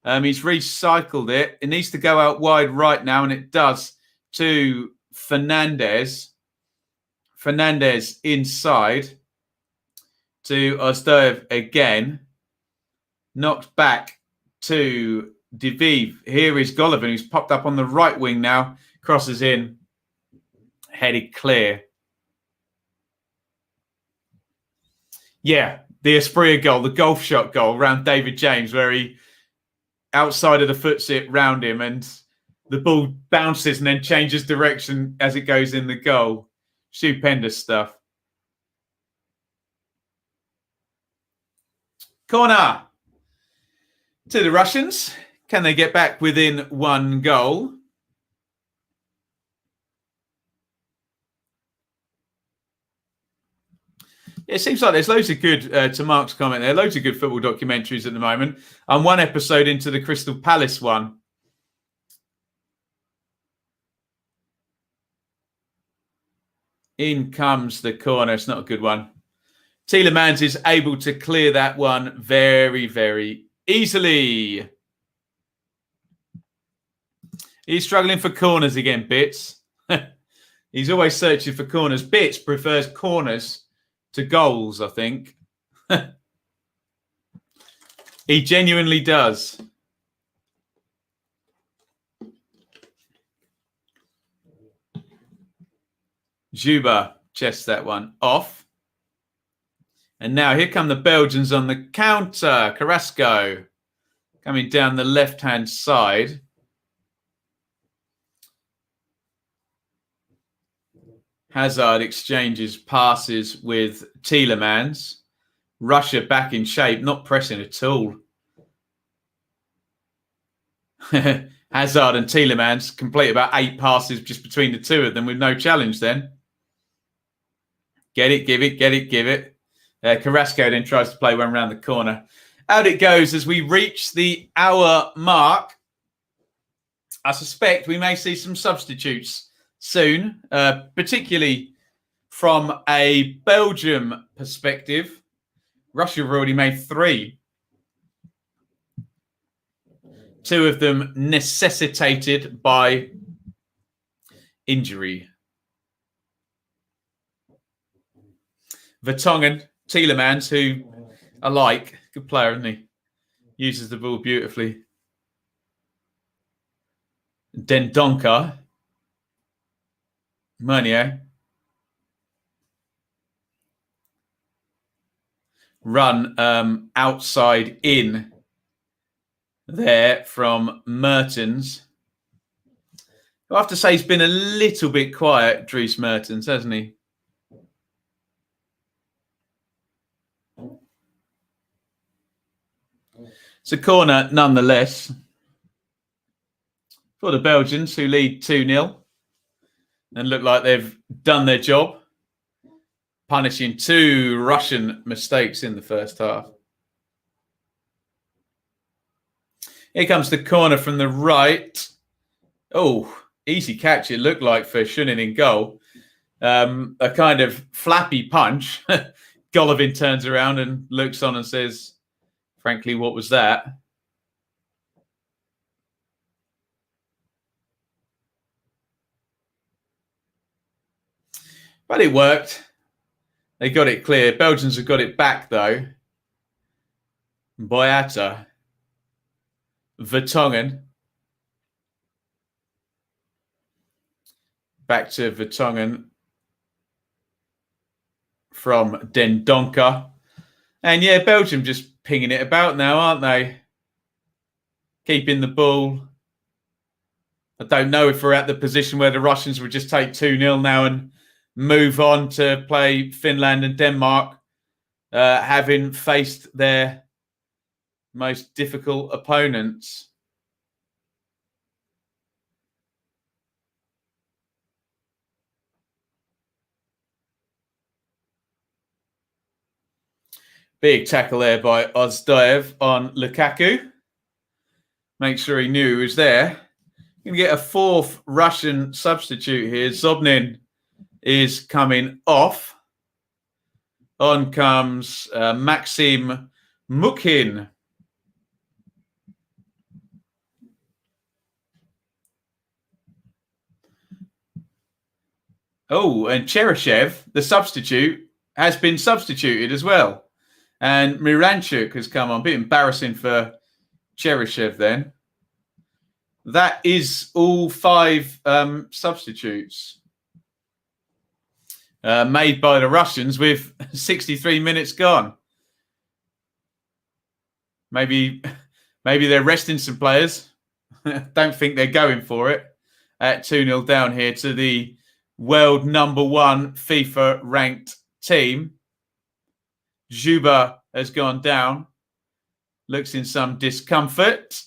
He's recycled it. It needs to go out wide right now, and it does to Fernandez. Fernandez inside to Auzathoth again. Knocked back to Diviv. Here is Golovin, who's popped up on the right wing now. Crosses in. Headed clear. Yeah, the Asprilla goal, the golf shot goal around David James, where he outside of the footsit round him and the ball bounces and then changes direction as it goes in the goal. Stupendous stuff. Corner to the Russians. Can they get back within one goal? It seems like there's loads of good, to Mark's comment there, loads of good football documentaries at the moment. I'm one episode into the Crystal Palace one. In comes the corner. It's not a good one. Tielemans is able to clear that one very, very easily. He's struggling for corners again, Bits. He's always searching for corners. Bits prefers corners to goals, I think. He genuinely does. Juba chests that one off. And now here come the Belgians on the counter. Carrasco coming down the left-hand side. Hazard exchanges passes with Tielemans. Russia back in shape, not pressing at all. Hazard and Tielemans complete about 8 passes just between the two of them with no challenge then. Get it, give it, get it, give it. Carrasco then tries to play one around the corner. Out it goes as we reach the hour mark. I suspect we may see some substitutes soon, particularly from a Belgium perspective. Russia have already made 3. 2 of them necessitated by injury. Vertonghen, Tielemans, who I like. Good player, isn't he? Uses the ball beautifully. Dendonka. Meunier. Run outside in there from Mertens. I have to say he's been a little bit quiet, Dries Mertens, hasn't he? It's a corner nonetheless for the Belgians, who lead 2-0 and look like they've done their job, punishing 2 Russian mistakes in the first half. Here comes the corner from the right. Oh, easy catch it looked like for Shunin in goal. A kind of flappy punch. Golovin turns around and looks on and says, frankly, what was that? But it worked. They got it clear. Belgians have got it back, though. Boyata. Vertonghen. Back to Vertonghen from Dendonka. And yeah, Belgium just pinging it about now, aren't they? Keeping the ball. I don't know if we're at the position where the Russians would just take 2-0 now and move on to play Finland and Denmark, having faced their most difficult opponents. Big tackle there by Auzathoth on Lukaku. Make sure he knew he was there. Going to get a 4th Russian substitute here. Zobnin is coming off. On comes Maxim Mukhin. Oh, and Cheryshev, the substitute, has been substituted as well. And Miranchuk has come on. A bit embarrassing for Cheryshev then. That is all 5 substitutes made by the Russians with 63 minutes gone. Maybe they're resting some players. Don't think they're going for it. At 2-0 down here to the world #1 FIFA ranked team. Juba has gone down. Looks in some discomfort.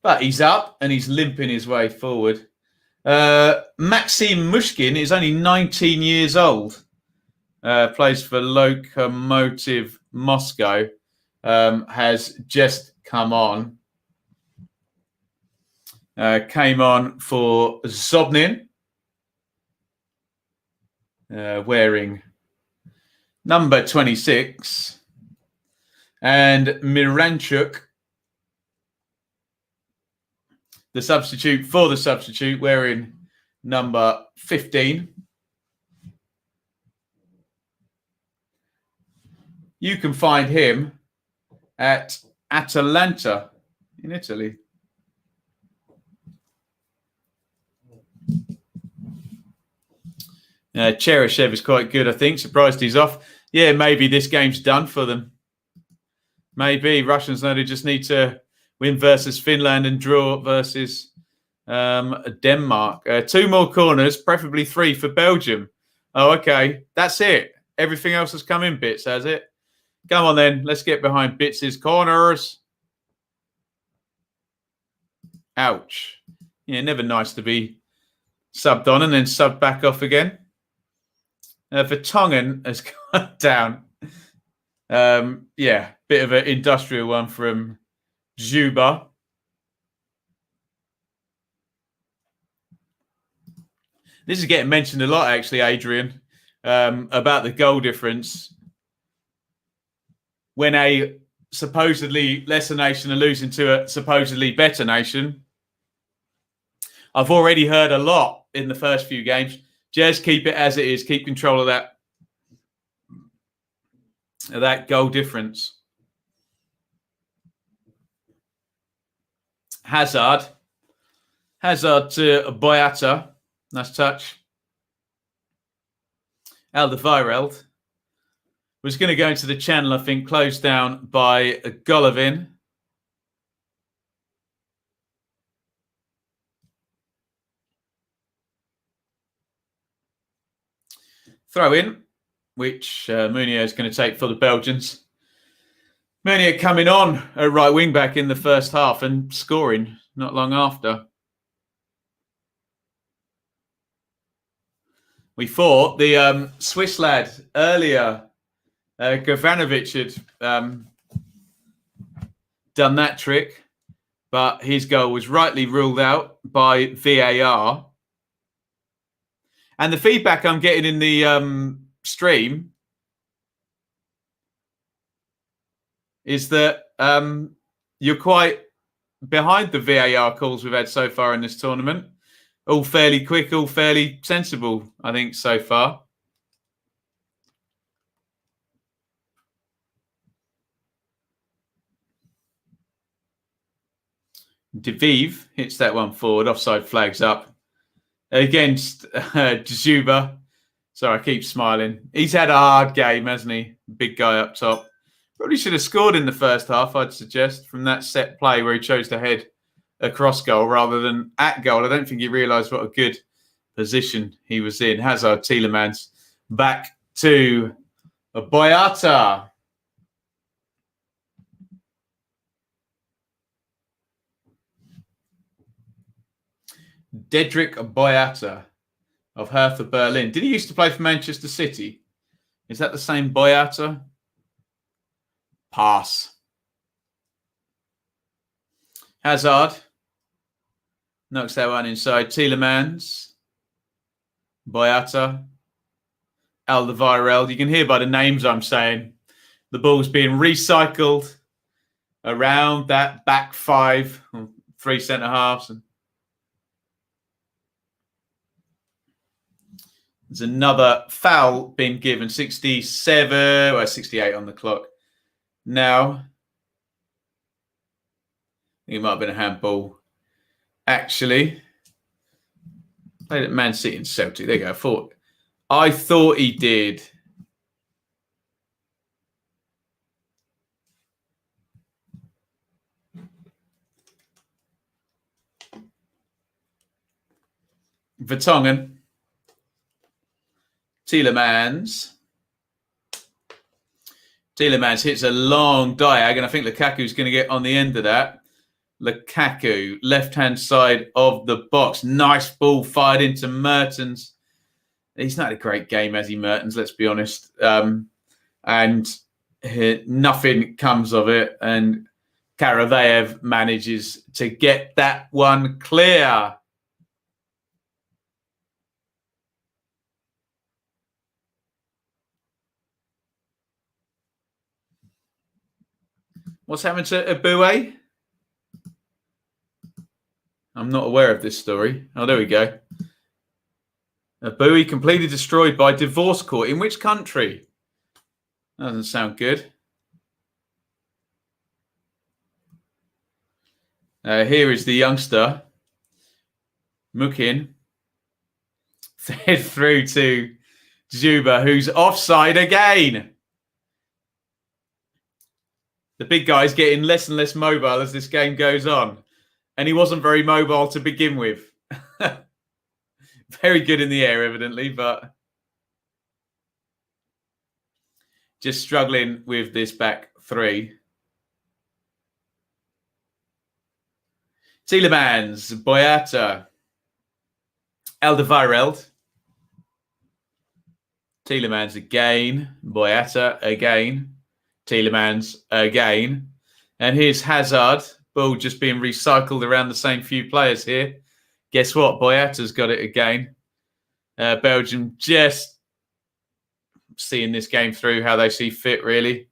But he's up and he's limping his way forward. Maxim Mushkin is only 19 years old. Plays for Lokomotiv Moscow. Has just come on. Came on for Zobnin. Wearing number 26. And Miranchuk, the substitute for the substitute, wearing number 15. You can find him at Atalanta in Italy. Cheryshev is quite good, I think. Surprised he's off. Yeah, maybe this game's done for them. Maybe Russians know they just need to win versus Finland and draw versus Denmark. 2 more corners, preferably 3 for Belgium. Oh, okay. That's it. Everything else has come in bits, has it? Come on then. Let's get behind Bits' corners. Ouch. Yeah, never nice to be subbed on and then subbed back off again. Vertonghen has gone down. Yeah, bit of an industrial one from Juba. This is getting mentioned a lot, actually, Adrian, about the goal difference. When a supposedly lesser nation are losing to a supposedly better nation. I've already heard a lot in the first few games. Just keep it as it is. Keep control of that goal difference. Hazard. Hazard to Boyata. Nice touch. Alderweireld was going to go into the channel, I think, closed down by Golovin. Throw in, which Munier is going to take for the Belgians. Munier coming on at right wing back in the first half and scoring not long after. We thought the Swiss lad earlier, Govanovic, had done that trick, but his goal was rightly ruled out by VAR. And the feedback I'm getting in the stream is that you're quite behind the VAR calls we've had so far in this tournament. All fairly quick, all fairly sensible, I think, so far. Reeve hits that one forward. Offside flags up against Dzuba. Sorry, I keep smiling. He's had a hard game, hasn't he? Big guy up top. Probably should have scored in the first half, I'd suggest, from that set play where he chose to head across goal rather than at goal. I don't think he realised what a good position he was in. Hazard, Tielemans, back to Boyata. Dedrick Boyata of Hertha Berlin. Did he used to play for Manchester City? Is that the same Boyata? Pass. Hazard knocks that one inside. Tielemans, Boyata, Alderweireld. You can hear by the names I'm saying the ball's being recycled around that back five, 3 centre halves. And there's another foul being given. 67, or 68 on the clock. Now, I think it might have been a handball. Actually, played at Man City and Celtic. There you go. I thought he did. Vertonghen. Tielemans. Tielemans hits a long diag, and I think Lukaku's going to get on the end of that. Lukaku, left-hand side of the box. Nice ball fired into Mertens. He's not a great game, has he, Mertens? Let's be honest. And nothing comes of it. And Karavayev manages to get that one clear. What's happened to Aboué? I'm not aware of this story. Oh, there we go. Aboué completely destroyed by divorce court. In which country? That doesn't sound good. Here is the youngster. Mukin. Fed through to Dzuba, who's offside again. The big guy's getting less and less mobile as this game goes on. And he wasn't very mobile to begin with. Very good in the air, evidently, but just struggling with this back three. Tielemans, Boyata, Alderweireld. Tielemans again, Boyata again, Tielemans again. And here's Hazard. Ball just being recycled around the same few players here. Guess what? Boyata's got it again. Belgium just seeing this game through how they see fit, really.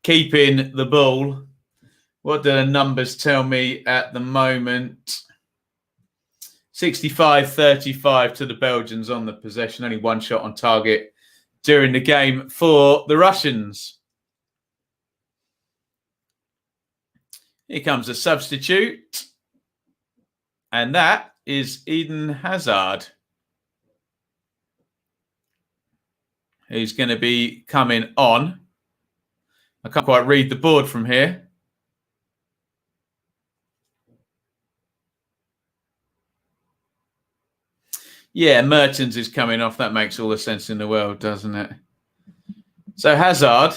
Keeping the ball. What do the numbers tell me at the moment? 65-35 to the Belgians on the possession. Only one shot on target during the game for the Russians. Here comes a substitute. And that is Eden Hazard, who's going to be coming on. I can't quite read the board from here. Yeah, Mertens is coming off. That makes all the sense in the world, doesn't it? So Hazard,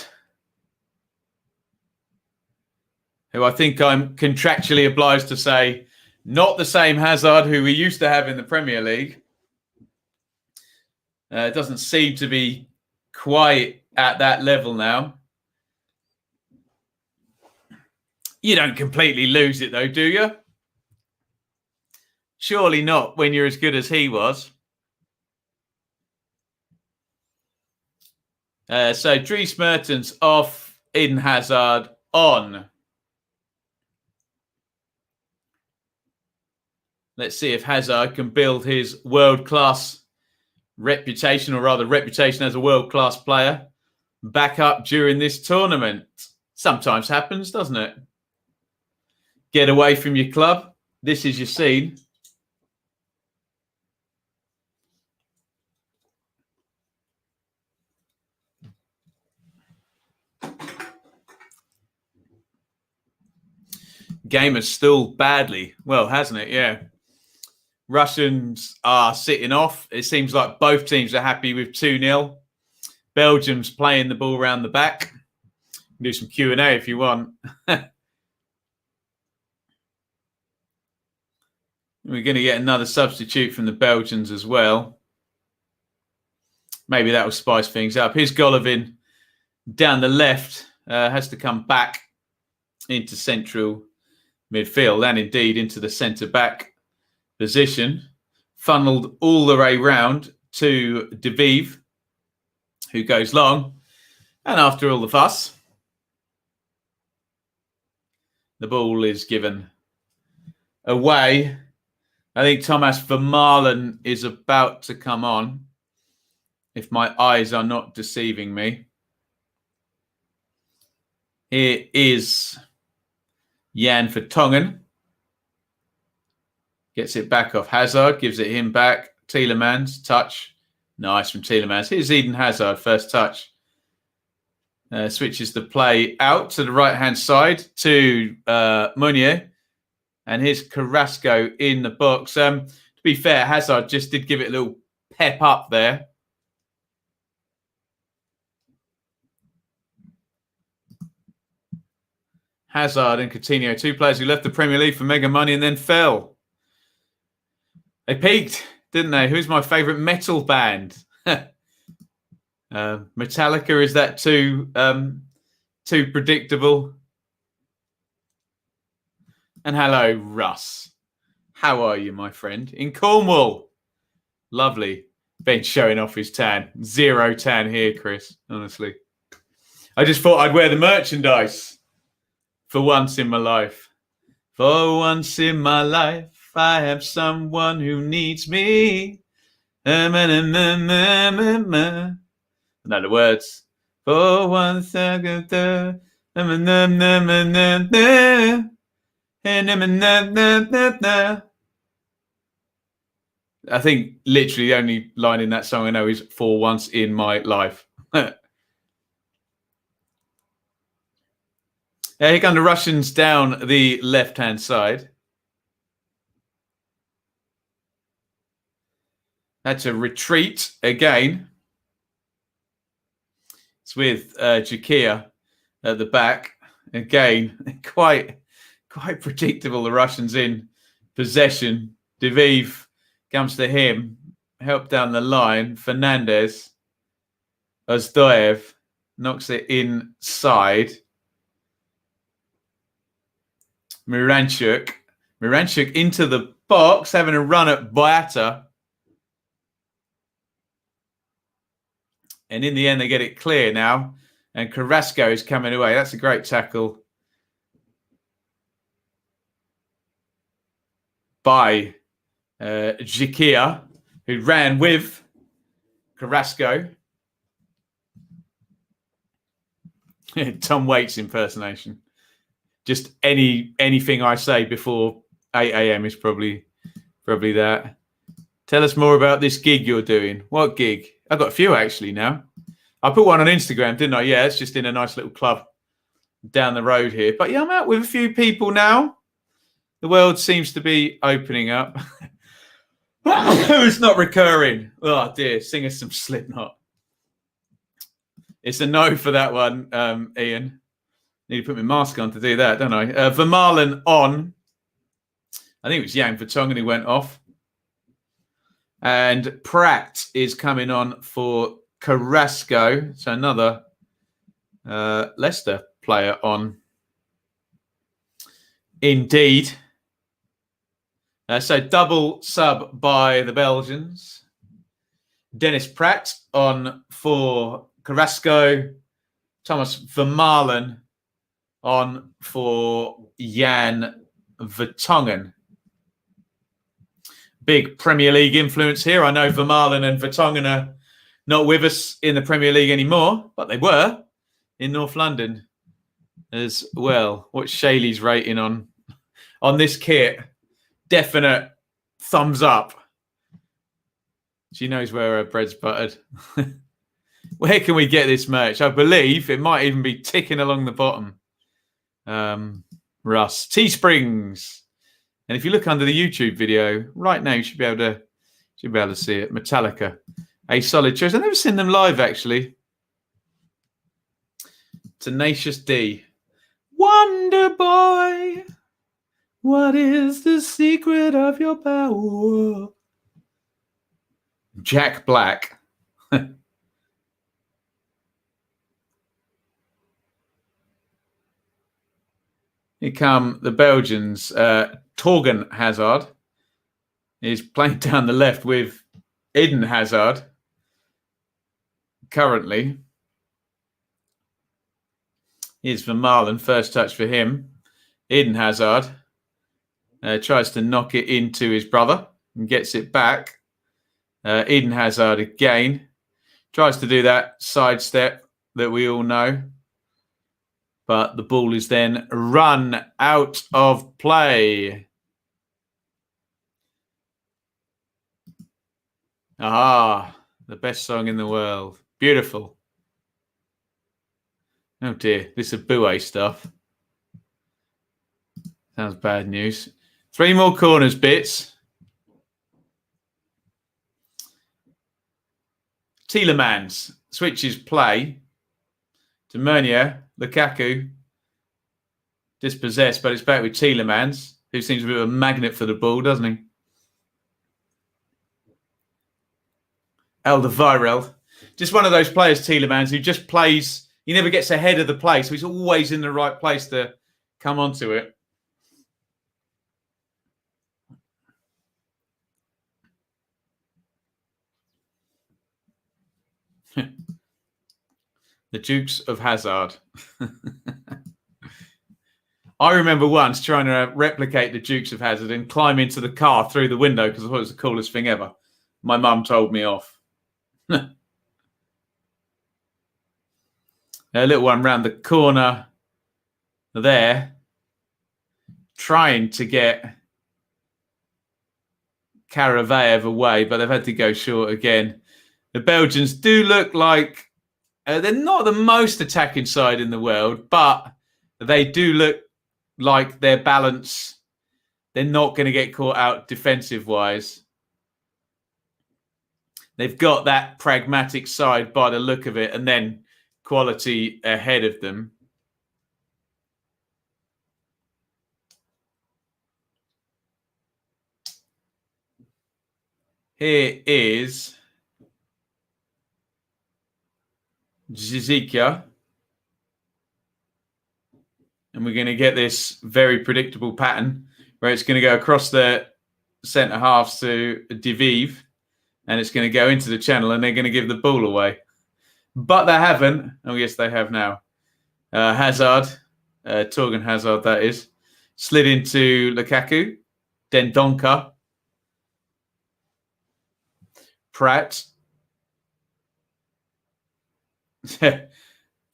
who I think I'm contractually obliged to say, not the same Hazard who we used to have in the Premier League. Doesn't seem to be quite at that level now. You don't completely lose it though, do you? Surely not when you're as good as he was. So Dries Mertens off, Eden Hazard on. Let's see if Hazard can build his world-class reputation, or rather reputation as a world-class player, back up during this tournament. Sometimes happens, doesn't it? Get away from your club. This is your scene. Game has stalled badly. Well, hasn't it? Yeah. Russians are sitting off. It seems like both teams are happy with 2-0. Belgium's playing the ball around the back. Do some Q&A if you want. We're going to get another substitute from the Belgians as well. Maybe that will spice things up. Here's Golovin down the left. Has to come back into central midfield and indeed into the centre-back position. Funneled all the way round to De Vive, who goes long. And after all the fuss, the ball is given away. I think Thomas Vermaelen is about to come on, if my eyes are not deceiving me. Here is Jan Vertonghen. Gets it back off Hazard, gives it him back. Tielemans, touch. Nice from Tielemans. Here's Eden Hazard, first touch. Switches the play out to the right-hand side to Meunier. And here's Carrasco in the box. To be fair, Hazard just did give it a little pep up there. Hazard and Coutinho, two players who left the Premier League for mega money and then fell. They peaked, didn't they? Who's my favourite metal band? Metallica, is that too predictable? And hello, Russ. How are you, my friend? In Cornwall. Lovely. Ben's showing off his tan. Zero tan here, Chris, honestly. I just thought I'd wear the merchandise for once in my life. For once in my life, I have someone who needs me. I know the words. For one second, I think literally the only line in that song I know is "for once in my life." Here come the Russians down the left-hand side. That's a retreat again. It's with Jakia at the back. Again, quite predictable. The Russians in possession. De Vive comes to him. Help down the line. Fernandez. Ozdoev knocks it inside. Miranchuk into the box, having a run at Boyata. And in the end, they get it clear now. And Carrasco is coming away. That's a great tackle by Jakia, who ran with Carrasco. Tom Waits impersonation. just anything I say before 8 a.m. is probably that. Tell us more about this gig you're doing. What gig? I've got a few actually now. I put one on Instagram, didn't I? Yeah, it's just in a nice little club down the road here. But yeah, I'm out with a few people now. The world seems to be opening up. It's not recurring. Oh dear, sing us some Slipknot. It's a no for that one, Iain. Need to put my mask on to do that, don't I? Vermaelen on. I think it was Yang Vertonghen who went off. And Pratt is coming on for Carrasco. So another Leicester player on. Indeed. So double sub by the Belgians. Dennis Pratt on for Carrasco. Thomas Vermaelen on for Jan Vertonghen. Big Premier League influence here. I know Vermaelen and Vertonghen are not with us in the Premier League anymore, but they were in North London as well. What's Shaylee's rating on this kit? Definite thumbs up. She knows where her bread's buttered. Where can we get this merch? I believe it might even be ticking along the bottom. Russ. Teesprings. And if you look under the YouTube video right now, you should be able to see it. Metallica. A solid choice. I've never seen them live, actually. Tenacious D. Wonder Boy. What is the secret of your power? Jack Black. Here come the Belgians. Torgan Hazard is playing down the left with Eden Hazard currently. Here's Vermaelen, first touch for him. Eden Hazard tries to knock it into his brother and gets it back. Eden Hazard again tries to do that sidestep that we all know. But the ball is then run out of play. Ah, the best song in the world. Beautiful. Oh dear, this is Boué stuff. Sounds bad news. 3 more corners bits. Tielemans switches play to Meunier. Lukaku dispossessed, but it's back with Tielemans, who seems a bit of a magnet for the ball, doesn't he? Alderweireld. Just one of those players, Tielemans, who just plays, he never gets ahead of the play, so he's always in the right place to come onto it. The Dukes of Hazard. I remember once trying to replicate the Dukes of Hazard and climb into the car through the window because I thought it was the coolest thing ever. My mum told me off. A little one round the corner there, trying to get Karavayev away, but they've had to go short again. The Belgians do look like they're not the most attacking side in the world, but they do look like their balance. They're not going to get caught out defensive-wise. They've got that pragmatic side by the look of it, and then quality ahead of them. Here is Zizikia. And we're going to get this very predictable pattern where it's going to go across the centre halves to Diviv, and it's going to go into the channel, and they're going to give the ball away. But they haven't. Oh, yes, they have now. Hazard, Torgan Hazard, that is, slid into Lukaku, Dendonka, Pratt.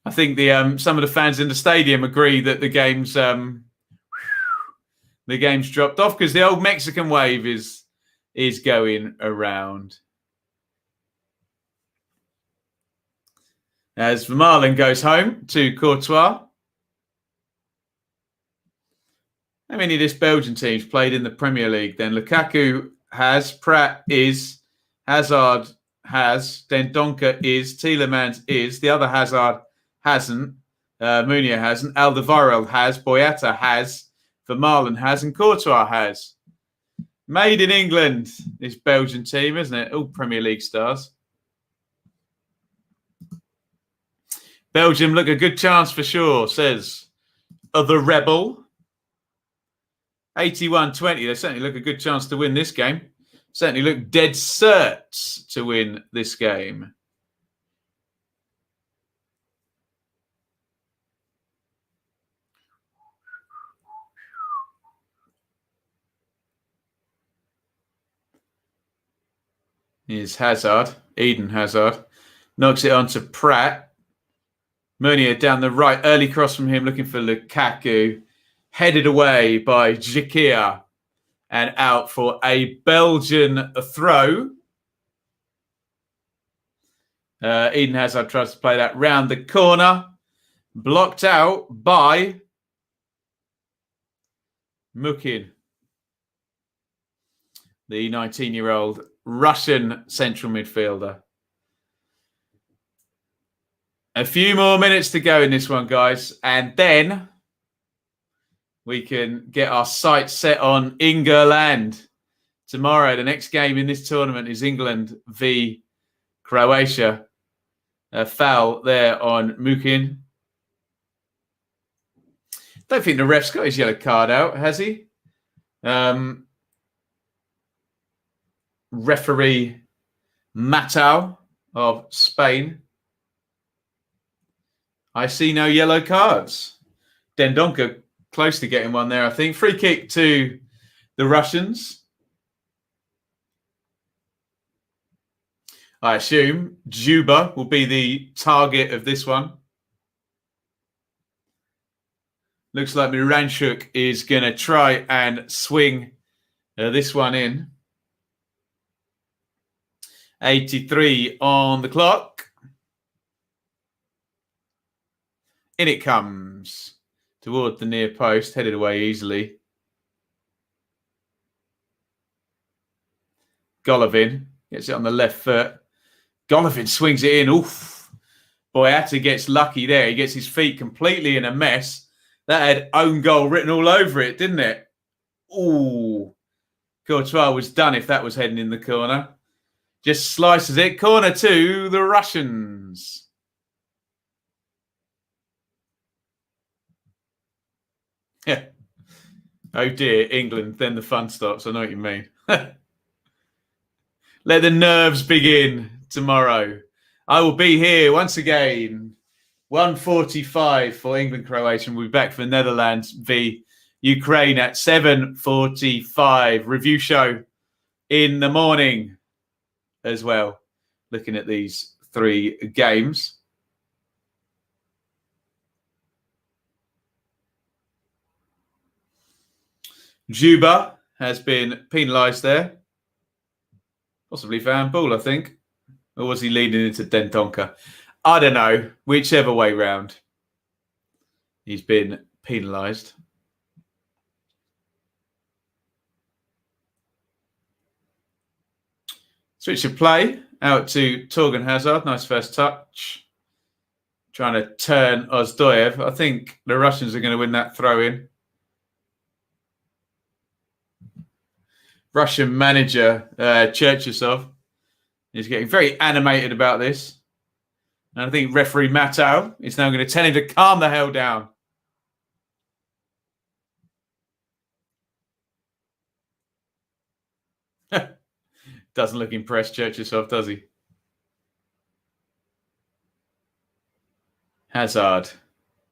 I think the some of the fans in the stadium agree that the game's dropped off because the old Mexican wave is going around. As Vermaelen goes home to Courtois. How many of this Belgian team's played in the Premier League? Then Lukaku has, Pratt is, Hazard has, then Donker is, Tielemans is, the other Hazard hasn't, Munir hasn't, Alderweireld has, Boyata has, Vermaelen has, and Courtois has. Made in England, this Belgian team, isn't it? All Premier League stars. Belgium look a good chance for sure, says the Rebel. 81-20, they certainly look a good chance to win this game. Certainly look dead certs to win this game. Here's Hazard, Eden Hazard. Knocks it on to Pratt. Munir down the right, early cross from him, looking for Lukaku. Headed away by Jakia and out for a Belgian throw. Eden Hazard tries to play that round the corner. Blocked out by Mukin, the 19-year-old Russian central midfielder. A few more minutes to go in this one, guys. And then we can get our sights set on England. Tomorrow, the next game in this tournament is England v Croatia. A foul there on Mukin. Don't think the ref's got his yellow card out, has he? Referee Matau of Spain. I see no yellow cards. Dendonka close to getting one there, I think. Free kick to the Russians. I assume Juba will be the target of this one. Looks like Miranchuk is going to try and swing this one in. 83 on the clock. In it comes toward the near post, headed away easily. Golovin gets it on the left foot. Golovin swings it in. Oof. Boyata gets lucky there. He gets his feet completely in a mess. That had own goal written all over it, didn't it? Ooh. Courtois was done if that was heading in the corner. Just slices it. Corner to the Russians. Yeah. Oh dear, England. Then the fun stops. I know what you mean. Let the nerves begin tomorrow. I will be here once again. 1:45 for England, Croatia. We'll be back for Netherlands v Ukraine at 7:45. Review show in the morning as well. Looking at these three games. Juba has been penalised there. Possibly for handball, I think. Or was he leading into Dendonka? I don't know. Whichever way round. He's been penalised. Switch of play out to Torgan Hazard. Nice first touch. Trying to turn Ozdoyev. I think the Russians are going to win that throw-in. Russian manager Cherchesov is getting very animated about this. And I think referee Matau is now going to tell him to calm the hell down. Doesn't look impressed, Cherchesov, does he? Hazard.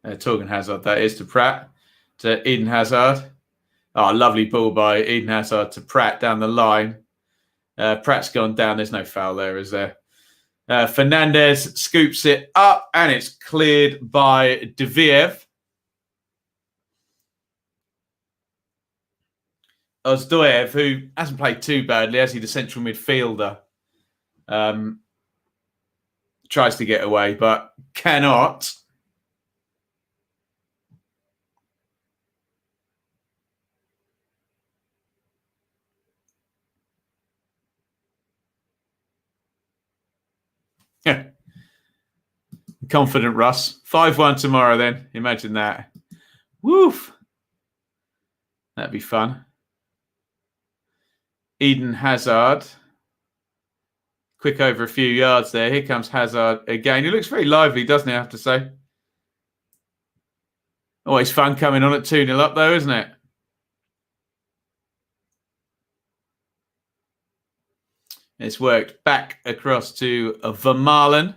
Torgan Hazard, that is, to Pratt. To Eden Hazard. Oh, lovely ball by Eden Hazard to Pratt down the line. Pratt's gone down. There's no foul there, is there? Fernandez scoops it up, and it's cleared by Deviev. Auzathoth, who hasn't played too badly, has he, the central midfielder, tries to get away, but cannot. Confident Russ. 5-1 tomorrow then. Imagine that. Woof. That'd be fun. Eden Hazard. Quick over a few yards there. Here comes Hazard again. He looks very lively, doesn't he, I have to say? Always fun coming on at 2-0 up, though, isn't it? It's worked back across to Vermaelen.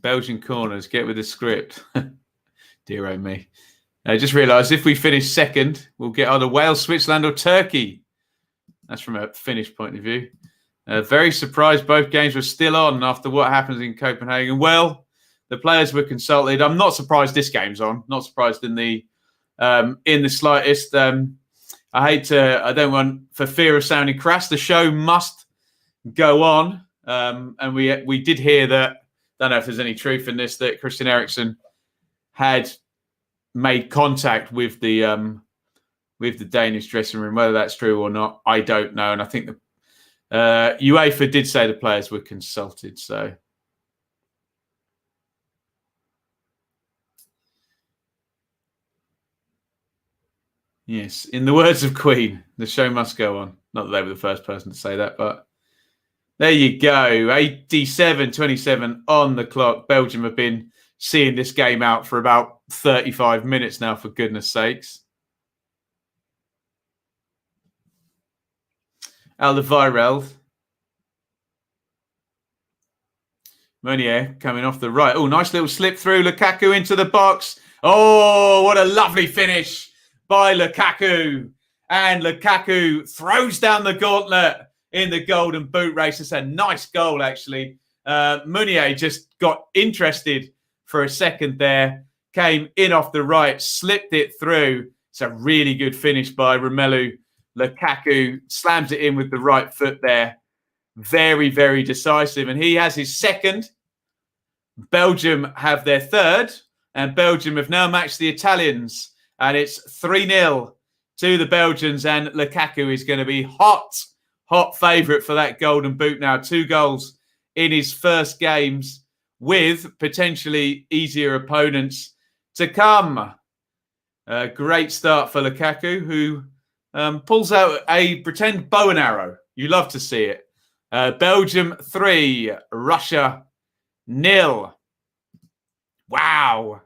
Belgian corners, get with the script. Dear oh me. I just realised if we finish second, we'll get either Wales, Switzerland or Turkey. That's from a Finnish point of view. Very surprised both games were still on after what happens in Copenhagen. Well, the players were consulted. I'm not surprised this game's on. Not surprised in the slightest. I don't want, for fear of sounding crass, the show must go on. And we did hear that, don't know if there's any truth in this, that Christian Eriksen had made contact with the Danish dressing room. Whether that's true or not, I don't know. And I think the UEFA did say the players were consulted. So yes, in the words of Queen, the show must go on. Not that they were the first person to say that, but there you go. 87-27 on the clock. Belgium have been seeing this game out for about 35 minutes now, for goodness sakes. Alderweireld. Meunier coming off the right. Oh, nice little slip through. Lukaku into the box. Oh, what a lovely finish by Lukaku. And Lukaku throws down the gauntlet in the golden boot race. It's a nice goal, actually. Meunier just got interested for a second there. Came in off the right, slipped it through. It's a really good finish by Romelu Lukaku. Slams it in with the right foot there. Very, very decisive. And he has his second. Belgium have their third. And Belgium have now matched the Italians. And it's 3-0 to the Belgians. And Lukaku is going to be hot favourite for that golden boot now. 2 goals in his first games with potentially easier opponents to come. Great start for Lukaku, who pulls out a pretend bow and arrow. You love to see it. Belgium 3, Russia 0. Wow.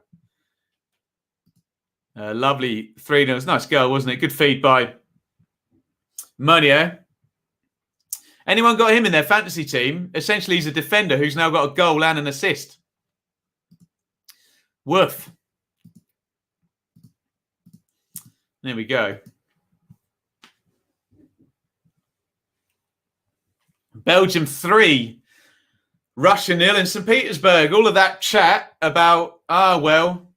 Lovely 3-0. Nice goal, wasn't it? Good feed by Meunier. Anyone got him in their fantasy team? Essentially, he's a defender who's now got a goal and an assist. Woof. There we go. Belgium 3, Russia 0 in St. Petersburg. All of that chat about, well,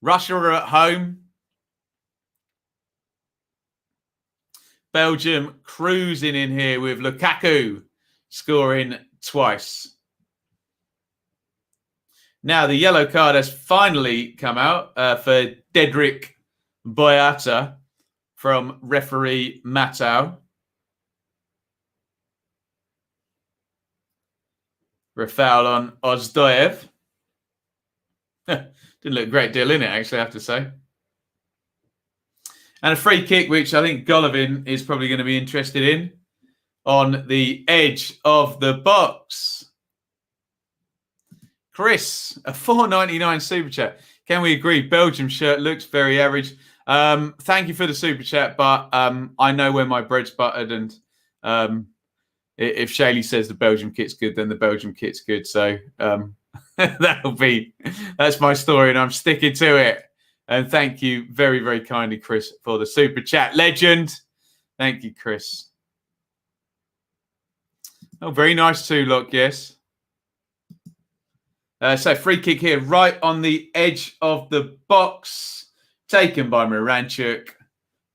Russia are at home. Belgium cruising in here with Lukaku scoring twice. Now, the yellow card has finally come out for Dedrick Boyata from referee Matau. For a foul on Auzathoth. Didn't look a great deal in it, actually, I have to say. And a free kick, which I think Golovin is probably going to be interested in, on the edge of the box. Chris, a $4.99 super chat. Can we agree? Belgium shirt looks very average. Thank you for the super chat, but I know where my bread's buttered, and if Shaylee says the Belgium kit's good, then the Belgium kit's good. So that's my story, and I'm sticking to it. And thank you very, very kindly, Chris, for the super chat. Legend. Thank you, Chris. Oh, very nice two-lock, yes. So free kick here, right on the edge of the box. Taken by Moranchuk.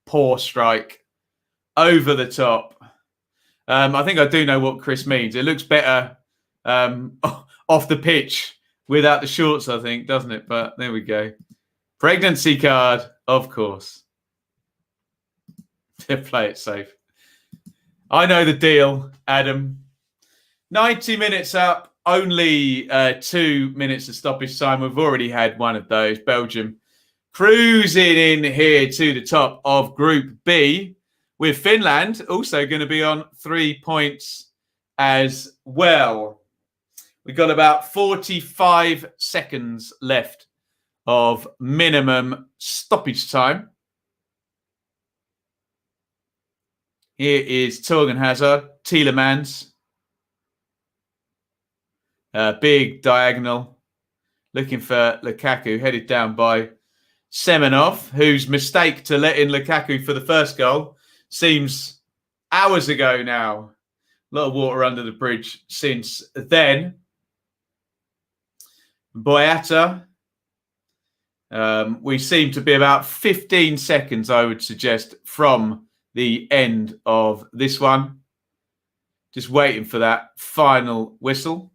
Poor strike. Over the top. I think I do know what Chris means. It looks better off the pitch without the shorts, I think, doesn't it? But there we go. Pregnancy card, of course. Play it safe. I know the deal, Adam. 90 minutes up, only 2 minutes of stoppage time. We've already had one of those. Belgium cruising in here to the top of Group B, with Finland also going to be on 3 points as well. We've got about 45 seconds left of minimum stoppage time. Here is Torgan Hazard, Tielemans. Big diagonal. Looking for Lukaku, headed down by Semenov, whose mistake to let in Lukaku for the first goal seems hours ago now. A lot of water under the bridge since then. Boyata. We seem to be about 15 seconds, I would suggest, from the end of this one. Just waiting for that final whistle.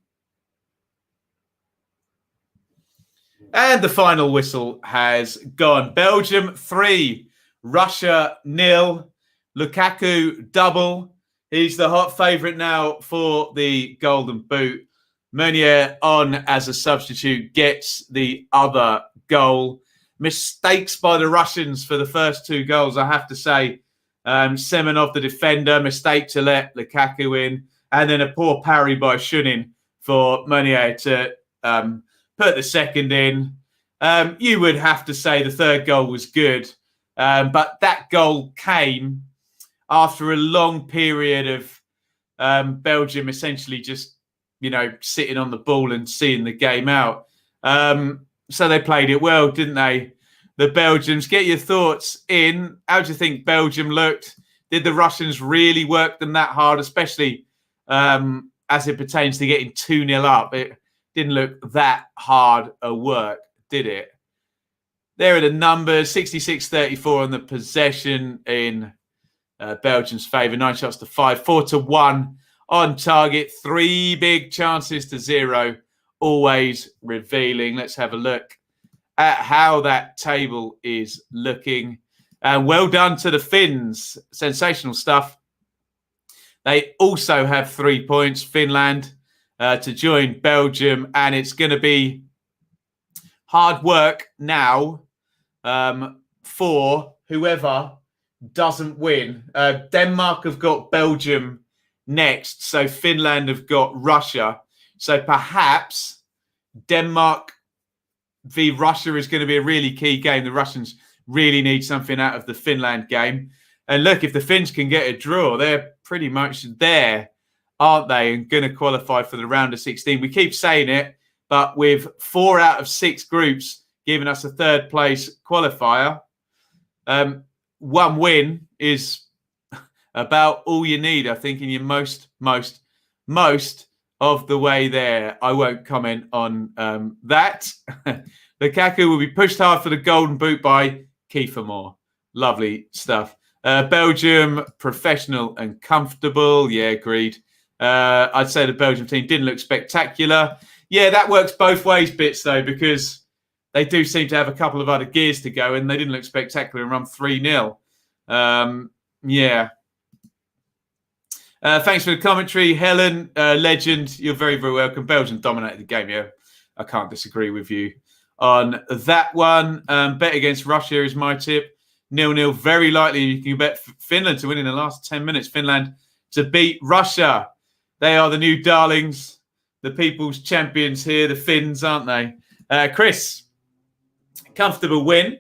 And the final whistle has gone. Belgium 3, Russia 0. Lukaku double. He's the hot favourite now for the Golden Boot. Meunier on as a substitute gets the other goal. Mistakes by the Russians for the first 2 goals, I have to say. Semenov, the defender, mistake to let Lukaku in. And then a poor parry by Shunin for Meunier to put the second in. You would have to say the third goal was good. But that goal came after a long period of Belgium essentially just, sitting on the ball and seeing the game out. So they played it well, didn't they? The Belgians. Get your thoughts in. How do you think Belgium looked? Did the Russians really work them that hard, especially as it pertains to getting 2-0 up? It didn't look that hard a work, did it? There are the numbers. 66-34 on the possession in Belgium's favour. 9 shots to 5. 4-1 on target. 3 big chances to 0. Always revealing. Let's have a look at how that table is looking. Well done to the Finns. Sensational stuff. They also have 3 points. Finland to join Belgium. And it's going to be hard work now for whoever doesn't win. Denmark have got Belgium next. So Finland have got Russia. So perhaps Denmark v Russia is going to be a really key game. The Russians really need something out of the Finland game. And look, if the Finns can get a draw, they're pretty much there, aren't they? And going to qualify for the round of 16. We keep saying it, but with 4 out of 6 groups giving us a third place qualifier, 1 win is about all you need, I think, in your most of the way there. I won't comment on that. Lukaku will be pushed hard for the Golden Boot by Kiefer Moore. Lovely stuff. Belgium, professional and comfortable. Yeah, agreed. I'd say the Belgium team didn't look spectacular. Yeah, that works both ways, Bits, though, because they do seem to have a couple of other gears to go, and they didn't look spectacular and run 3-0. Yeah. Thanks for the commentary, Helen. Legend, you're very, very welcome. Belgium dominated the game. Yeah, I can't disagree with you on that one. Bet against Russia is my tip. 0-0, very likely. You can bet Finland to win in the last 10 minutes. Finland to beat Russia. They are the new darlings, the people's champions here, the Finns, aren't they? Chris, comfortable win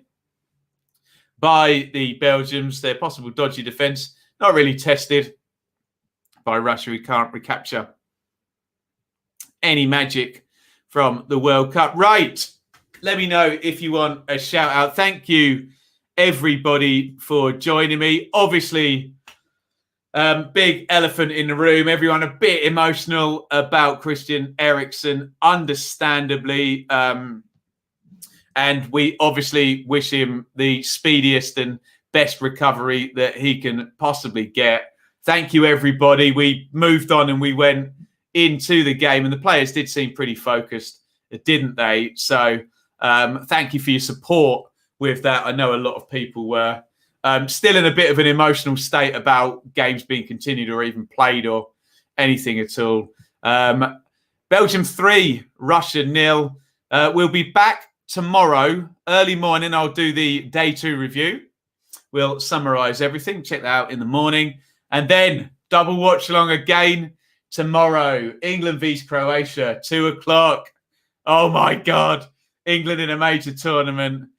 by the Belgians. Their possible dodgy defence, not really tested by Russia, who can't recapture any magic from the World Cup. Right. Let me know if you want a shout out. Thank you, everybody, for joining me. Obviously, Big elephant in the room. Everyone a bit emotional about Christian Eriksen, understandably. And we obviously wish him the speediest and best recovery that he can possibly get. Thank you, everybody. We moved on and we went into the game, and the players did seem pretty focused, didn't they? So thank you for your support with that. I know a lot of people were still in a bit of an emotional state about games being continued or even played or anything at all. Belgium 3, Russia 0. We'll be back tomorrow, early morning. I'll do the day 2 review. We'll summarise everything. Check that out in the morning. And then double watch along again tomorrow. England vs Croatia, 2 o'clock. Oh, my God. England in a major tournament.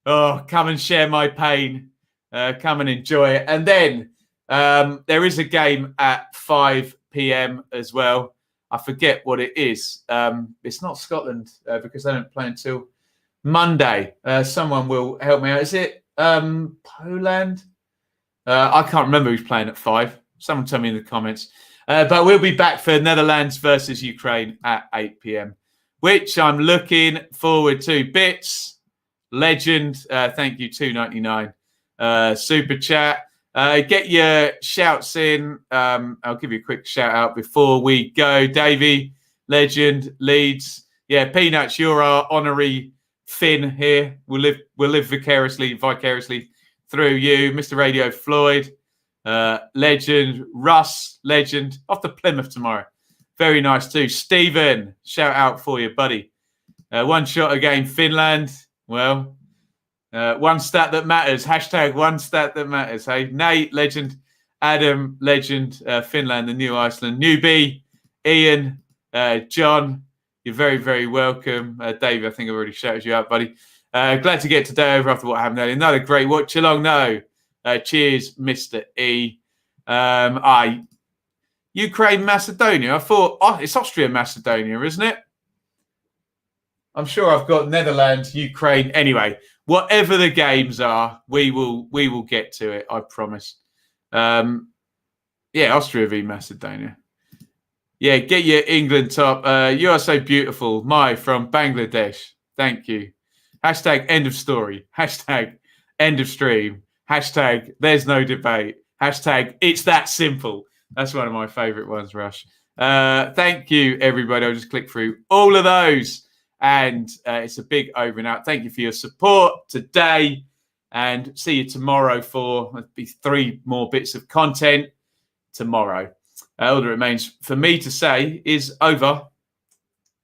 Oh, come and share my pain. Come and enjoy it. And then there is a game at 5 p.m. as well. I forget what it is. It's not Scotland because they don't play until Monday. Someone will help me out. Is it Poland? I can't remember who's playing at 5. Someone tell me in the comments. But we'll be back for Netherlands versus Ukraine at 8 p.m., which I'm looking forward to. Bits, legend. Thank you, $2.99. Super chat. Get your shouts in. I'll give you a quick shout out before we go. Davey, legend, Leeds. Yeah, Peanuts, you're our honorary Finn here. We'll live vicariously through you. Mr. Radio Floyd, legend. Russ, legend. Off to Plymouth tomorrow. Very nice too. Stephen, shout out for you, buddy. One shot again, Finland. Well, one stat that matters. Hashtag one stat that matters. Hey, Nate, legend. Adam, legend. Finland, the new Iceland. Newbie, Iain, John, you're very, very welcome. Dave, I think I've already shouted you out, buddy. Glad to get today over after what happened earlier. Another great watch along. No. Cheers, Mr. E. Ukraine, Macedonia. I thought, it's Austria, Macedonia, isn't it? I'm sure I've got Netherlands, Ukraine. Anyway, whatever the games are, we will get to it. I promise. Austria v Macedonia. Yeah, get your England top. You are so beautiful. Mai from Bangladesh. Thank you. Hashtag end of story. Hashtag end of stream. Hashtag there's no debate. Hashtag it's that simple. That's one of my favourite ones, Rush. Thank you, everybody. I'll just click through all of those. And it's a big over and out. Thank you for your support today. And see you tomorrow for 3 more bits of content tomorrow. All that remains for me to say is over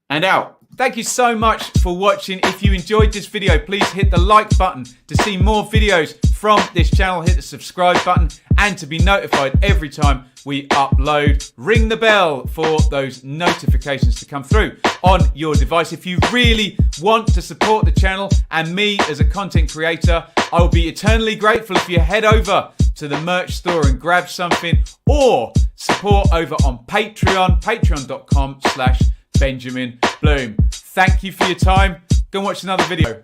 and out. Thank you so much for watching. If you enjoyed this video, please hit the like button to see more videos from this channel. Hit the subscribe button and to be notified every time we upload. Ring the bell for those notifications to come through on your device. If you really want to support the channel and me as a content creator, I will be eternally grateful if you head over to the merch store and grab something, or support over on Patreon, patreon.com/Benjamin Bloom. Thank you for your time. Go and watch another video.